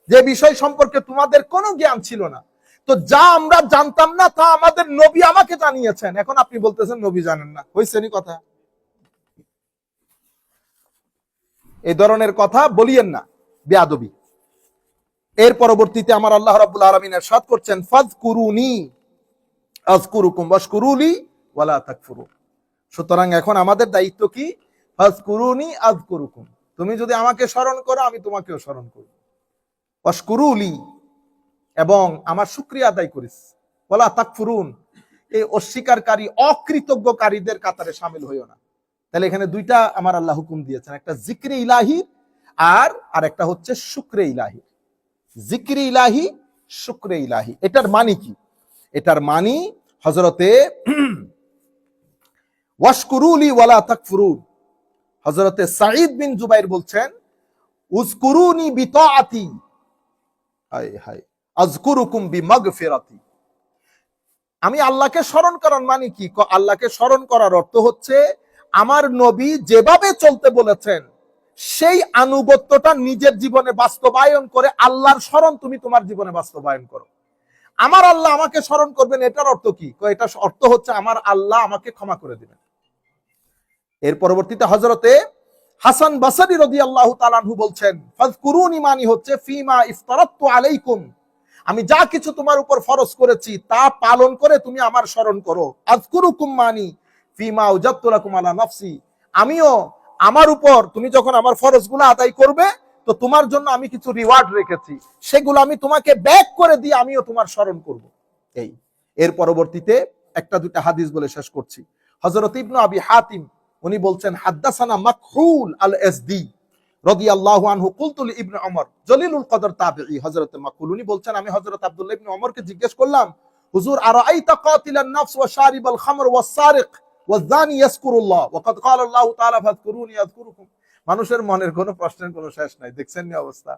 যে বিষয় সম্পর্কে তোমাদের কোনো জ্ঞান ছিল না। তো যা আমরা জানতাম না তা আমাদের নবী আমাকে জানিয়েছেন, এখন আপনি বলতেছেন নবী জানেন না। হয়েছে নি কথা? এই ধরনের কথা বলিয়েন না, বেয়াদবি। এর পরবর্তীতে আমার আল্লাহ রাব্বুল আলামিন ইরশাদ করছেন, ফাযকুরুনি আযকুরুকুম ওয়াশকুরুলি ওয়ালা তাকফুরুন। সুতরাং এখন আমাদের দায়িত্ব কি? ফাযকুরুনি আযকুরুকুম, তুমি যদি আমাকে স্মরণ করো আমি তোমাকেও স্মরণ করব। ওয়াশকুরুলি, এবং আমার শুকরিয়া আদায় করিস। ওয়ালা তাকফুরুন, এই অস্বীকারী অকৃতজ্ঞকারীদের কাতারে শামিল হইও না। তাহলে এখানে দুইটা আমার আল্লাহ হুকুম দিয়েছেন, একটা জিক্রে ইলাহি আর একটা হচ্ছে শুকরে ইলাহি। জিক্রে ইলাহি, শুকরে ইলাহি, এটার মানে কি? এটার মানে হযরতে ওয়াশকুরুলি ওয়ালা তাকফুরুন, হযরতে সাঈদ বিন জুবাইর বলছেন, উযকুরুনি বিতাআতি হায় হায় আযকুরুকুম বিমাগফিরাতি। আমি আল্লাহকে স্মরণ করার মানে কি? আল্লাহকে স্মরণ করার অর্থ হচ্ছে আমার নবী যেভাবে চলতে বলেছেন সেই আনুগত্যটা নিজের জীবনে বাস্তবায়ন করে আল্লাহর স্মরণ তুমি তোমার জীবনে বাস্তবায়ন করো। আমার আল্লাহ আমাকে স্মরণ করবেন, এটার অর্থ কি? এটা অর্থ হচ্ছে আমার আল্লাহ আমাকে ক্ষমা করে দিবেন। এর পরবর্তীতে হযরতে হাসান বসরি রাদিয়াল্লাহু তাআলা আনহু বলছেন, ফাযকুরুনি মানি হচ্ছে ফিমা ইফতারাতু আলাইকুম, আমি যা কিছু তোমার উপর ফরজ করেছি তা পালন করে তুমি আমার স্মরণ করো। আযকুরুকুম মানি ফিমা ওয়াজাবতু লাকুম আলা নাফসি, আমিও আমার উপর তুমি যখন আমার ফরজগুলো আদায় করবে তো তোমার জন্য আমি কিছু রিওয়ার্ড রেখেছি, সেগুলো আমি তোমাকে ব্যাক করে দিয়ে আমিও তোমার স্মরণ করব। এই এর পরবর্তীতে একটা দুটা হাদিস বলে শেষ করছি। হযরত ইবনে আবি হাতিম উনি বলছেন, হাদ্দাসানা মাকহুল আল আসদি রাদিয়াল্লাহু আনহু কুলতু লি ইবনে ওমর, জলিলুল কদর তাবেঈ, হযরত মাকহুল উনি বলছেন, আমি হযরত আব্দুল্লাহ ইবনে ওমরকে জিজ্ঞেস করলাম, হুজুর আরাআইতা কাতিলান নাফস ওয়া শারিবাল খামর ওয়াস সারিক ওয়াজ জানি ইয়াজকুরুল্লাহ ওয়া ক্বাদ ক্বালা আল্লাহু তাআলা ফাযকুরুনি আযকুরুকুম। মানুষের মনের কোনো প্রশ্নের কোনো শেষ নাই, দেখছেন নি অবস্থা?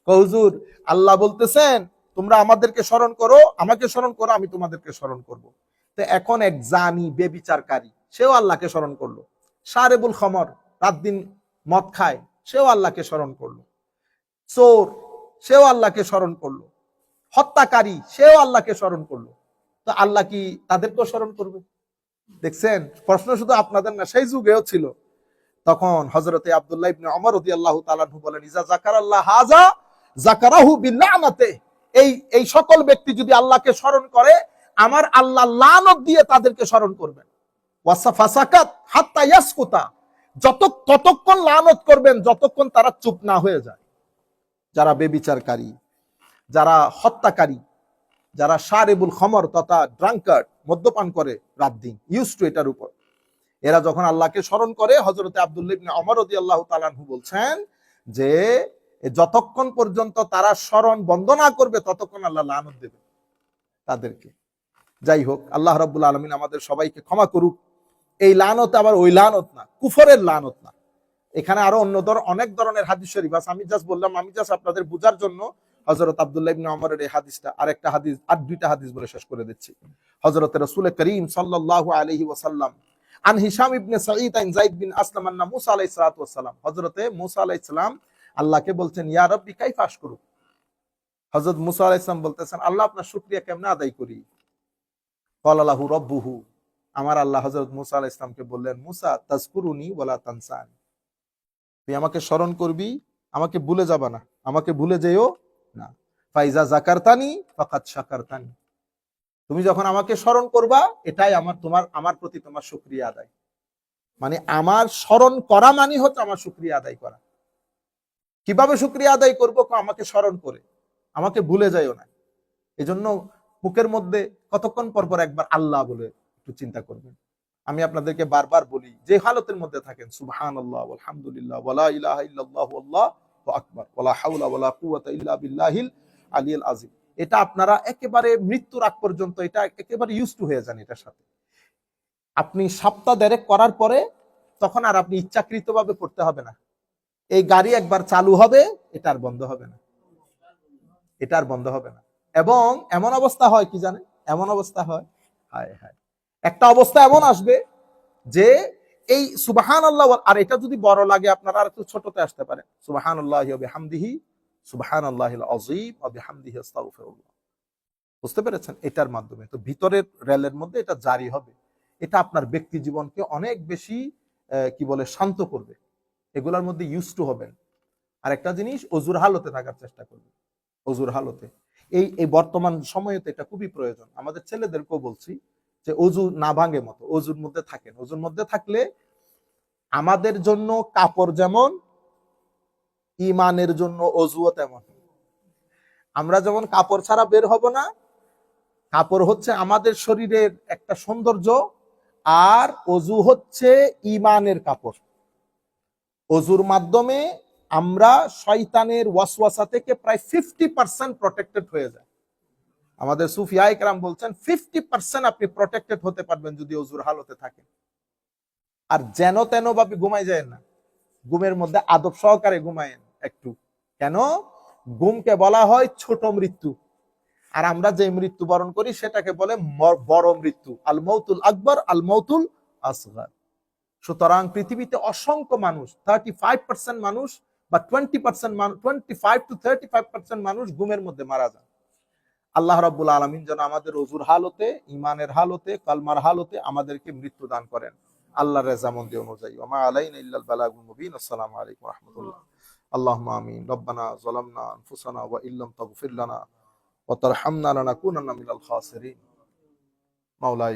হুজুর আল্লাহ বলতেছেন তোমরা আমাদেরকে স্মরণ করো, আমাকে স্মরণ করো, আমি তোমাদেরকে স্মরণ করব। তো এখন এক জানি বেবিচারকারী সেও আল্লাহকে স্মরণ করলো, শারিবুল খামর রাত দিন মদ খায় সেও আল্লাহকে স্মরণ করলো, চোর সেও আল্লাহকে স্মরণ করলো, হত্যাকারী সেও আল্লাহকে স্মরণ করলো, তো আল্লাহ কি তাদেরকেও স্মরণ করবে? দেখছেন, প্রশ্ন শুধু আপনাদের না, সেই যুগেও ছিল। তখন হযরতে আব্দুল্লাহ ইবনে ওমর রাদিয়াল্লাহু তাআলা আনহু বলেন, ইজা যাকারাল্লাহ হাযা যাকারাহু বিল্লানাতে, এই সকল ব্যক্তি যদি আল্লাহকে স্মরণ করে আমার আল্লাহ লানত দিয়ে তাদেরকে স্মরণ করবেন। ওয়াসাফাসাকাত হাত্তা ইয়াসকুতা, ততক্ষণ লানত করবেন যতক্ষণ তারা চুপ না হয়ে যায়। যারা বেবিচারকারী, যারা হত্যাকারী, যারা শারিবুল খামর তথা ড্রাঙ্কার্ড, মদ্যপান করে রাত দিন, ইউজ টু এটার উপর, এরা যখন আল্লাহকে স্মরণ করে, হযরতে আব্দুল্লাহ ইবনে ওমর রাদিয়াল্লাহু তাআলা আনহু বলছেন যে যতক্ষণ পর্যন্ত তারা স্মরণ বন্ধ না করবে ততক্ষণ আল্লাহ লানত দেবে তাদেরকে। যাই হোক, আল্লাহ রাব্বুল আলামিন আমাদের সবাইকে ক্ষমা করুক। এই লানত আবার ওই লানত না, কুফরের লানত না। এখানে আরো অনেক ধরনের হাদিস শরীফ আছে, আমি জাস্ট বললাম, আমি জাস্ট আপনাদের বুঝার জন্য হযরত আব্দুল্লাহ ইবনে ওমরের এই হাদিসটা আর একটা হাদিস আর দুইটা হাদিস বলে শেষ করে দিচ্ছি। হযরত রাসূল করিম সাল্লাল্লাহু আলাইহি ওয়াসাল্লাম আন হিশাম ইবনে সাঈদ আন যায়েদ বিন আসলাম আন্না মুসা আলাইহিস সালাতু ওয়াস সালাম, হযরতে মুসা আলাইহিস সালাম আল্লাহকে বলছেন, ইয়া রাব্বি কাইফা আশকুরু। হযরত মুসা আলাইহিস সালাম বলতেছেন, আল্লাহ আপনার শুকরিয়া কেমনে আদায় করি? ক্বালা লাহু রাব্বুহু, আমার আল্লাহ হযরত মুসা আলাইহিস সালামকে বললেন, মুসা তাযকুরুনি ওয়ালা তানসানি, তুই আমাকে স্মরণ করবি, আমাকে ভুলে যাবা না, আমাকে ভুলে যেও না। ফাইজা যাকারতানি ফাকাদ শাকারতানি, তুমি যখন আমাকে স্মরণ করবা এটাই আমার প্রতি তোমার শুকরিয়া আদায়। মানে আমার স্মরণ করা মানে হচ্ছে আমার শুকরিয়া আদায় করা। কিভাবে শুকরিয়া আদায় করবো? আমাকে স্মরণ করে, আমাকে ভুলে যাইও না। এজন্য মুখের মধ্যে কতক্ষণ পর পর একবার আল্লাহ বলে একটু চিন্তা করবেন। আমি আপনাদেরকে বারবার বলি, যে হালতের মধ্যে থাকেন, সুবহানাল্লাহ আলহামদুলিল্লাহ ওয়ালা ইলাহা ইল্লাল্লাহু আল্লাহু আকবার ওয়ালা হাওলা ওয়ালা কুওয়াতা ইল্লা বিল্লাহিল আলিয়্যিল আযীম, এটা আপনারা একেবারে মৃত্যুর আগ পর্যন্ত এটা একেবারে ইউজ টু হয়ে যান এটার সাথে। আপনি সপ্তাহ দেড়েক করার পরে তখন আর আপনি ইচ্ছাকৃতভাবে পড়তে হবে না। এই গাড়ি একবার চালু হবে, এটা আর বন্ধ হবে না, এটা আর বন্ধ হবে না। এবং এমন অবস্থা হয় কি জানেন, এমন অবস্থা হয়, হায় হায়, একটা অবস্থা এমন আসবে যে এই সুবহানাল্লাহ, আর এটা যদি বড় লাগে আপনারা আর একটু ছোটতে আসতে পারেন, সুবহানাল্লাহি ওয়া বিহামদিহি সুবহানাল্লাহিল আযীম ওয়া বিহামদিহি আস্তাগফিরুল্লাহ। বুঝতে পেরেছেন? এটার মাধ্যমে তো ভিতরের রেলের মধ্যে এটা জারি হবে। এটা আপনার ব্যক্তি জীবনকে অনেক বেশি কি বলে শান্ত করবে। এগুলোর মধ্যে ইউজ টু হবেন। আর একটা জিনিস, অজুর হালতে থাকার চেষ্টা করবেন। অজুর হালতে এই এই বর্তমান সময়ে তো এটা খুবই প্রয়োজন। আমাদের ছেলেদেরকেও বলছি যে অজু না ভাঙে মতো অজুর মধ্যে থাকেন। অজুর মধ্যে থাকলে আমাদের জন্য কাপড় যেমন, ইমানের জন্য অজুও তেমন। আমরা যেমন কাপড় ছাড়া বের হব না, কাপড় হচ্ছে আমাদের শরীরের একটা সৌন্দর্য, আর অজু হচ্ছে ইমানের কাপড়। অজুর মাধ্যমে আমরা শয়তানের ওয়াসওয়াসা থেকে প্রায় 50% প্রটেক্টেড হয়ে যায়। আমাদের সুফিয়া ইকরাম বলছেন 50% আপনি প্রটেক্টেড হতে পারবেন যদি অজুর হালতে থাকেন। আর যেন তেন ভাবে ঘুমাই যায় না, ঘুমের মধ্যে আদব সহকারে ঘুমায়েন একটু। কেন? ঘুমকে বলা হয় ছোট মৃত্যু, আর আমরা যে মৃত্যু বরণ করি সেটাকে বলে বড় মৃত্যু, আল মৌতুল আকবর, আল মৌতুল আসগার। সুতরাং পৃথিবীতে অসংখ্য মানুষ, 35% মানুষ বা 20% মানুষ, 25 to 35% মানুষ ঘুমের মধ্যে মারা যায়। আল্লাহ রাব্বুল আলামিন যেন আমাদের অজুর হালতে, ইমানের হালতে, কালমার হালতে আমাদেরকে মৃত্যু দান করেন আল্লাহর রেজামন্দি অনুযায়ী। ওয়া মা আলাইনা ইল্লাল বালাগুল মুবিন। আসসালামু আলাইকুম ওয়া রাহমাতুল্লাহ। আল্লাহুম্মা আমিন। রব্বানা যালামনা আনফুসানা ওয়া ইল্লাম তাগফির লানা ওয়া তারহামনা লানাকুনান্না মিনাল খাসিরিন। মাওলাই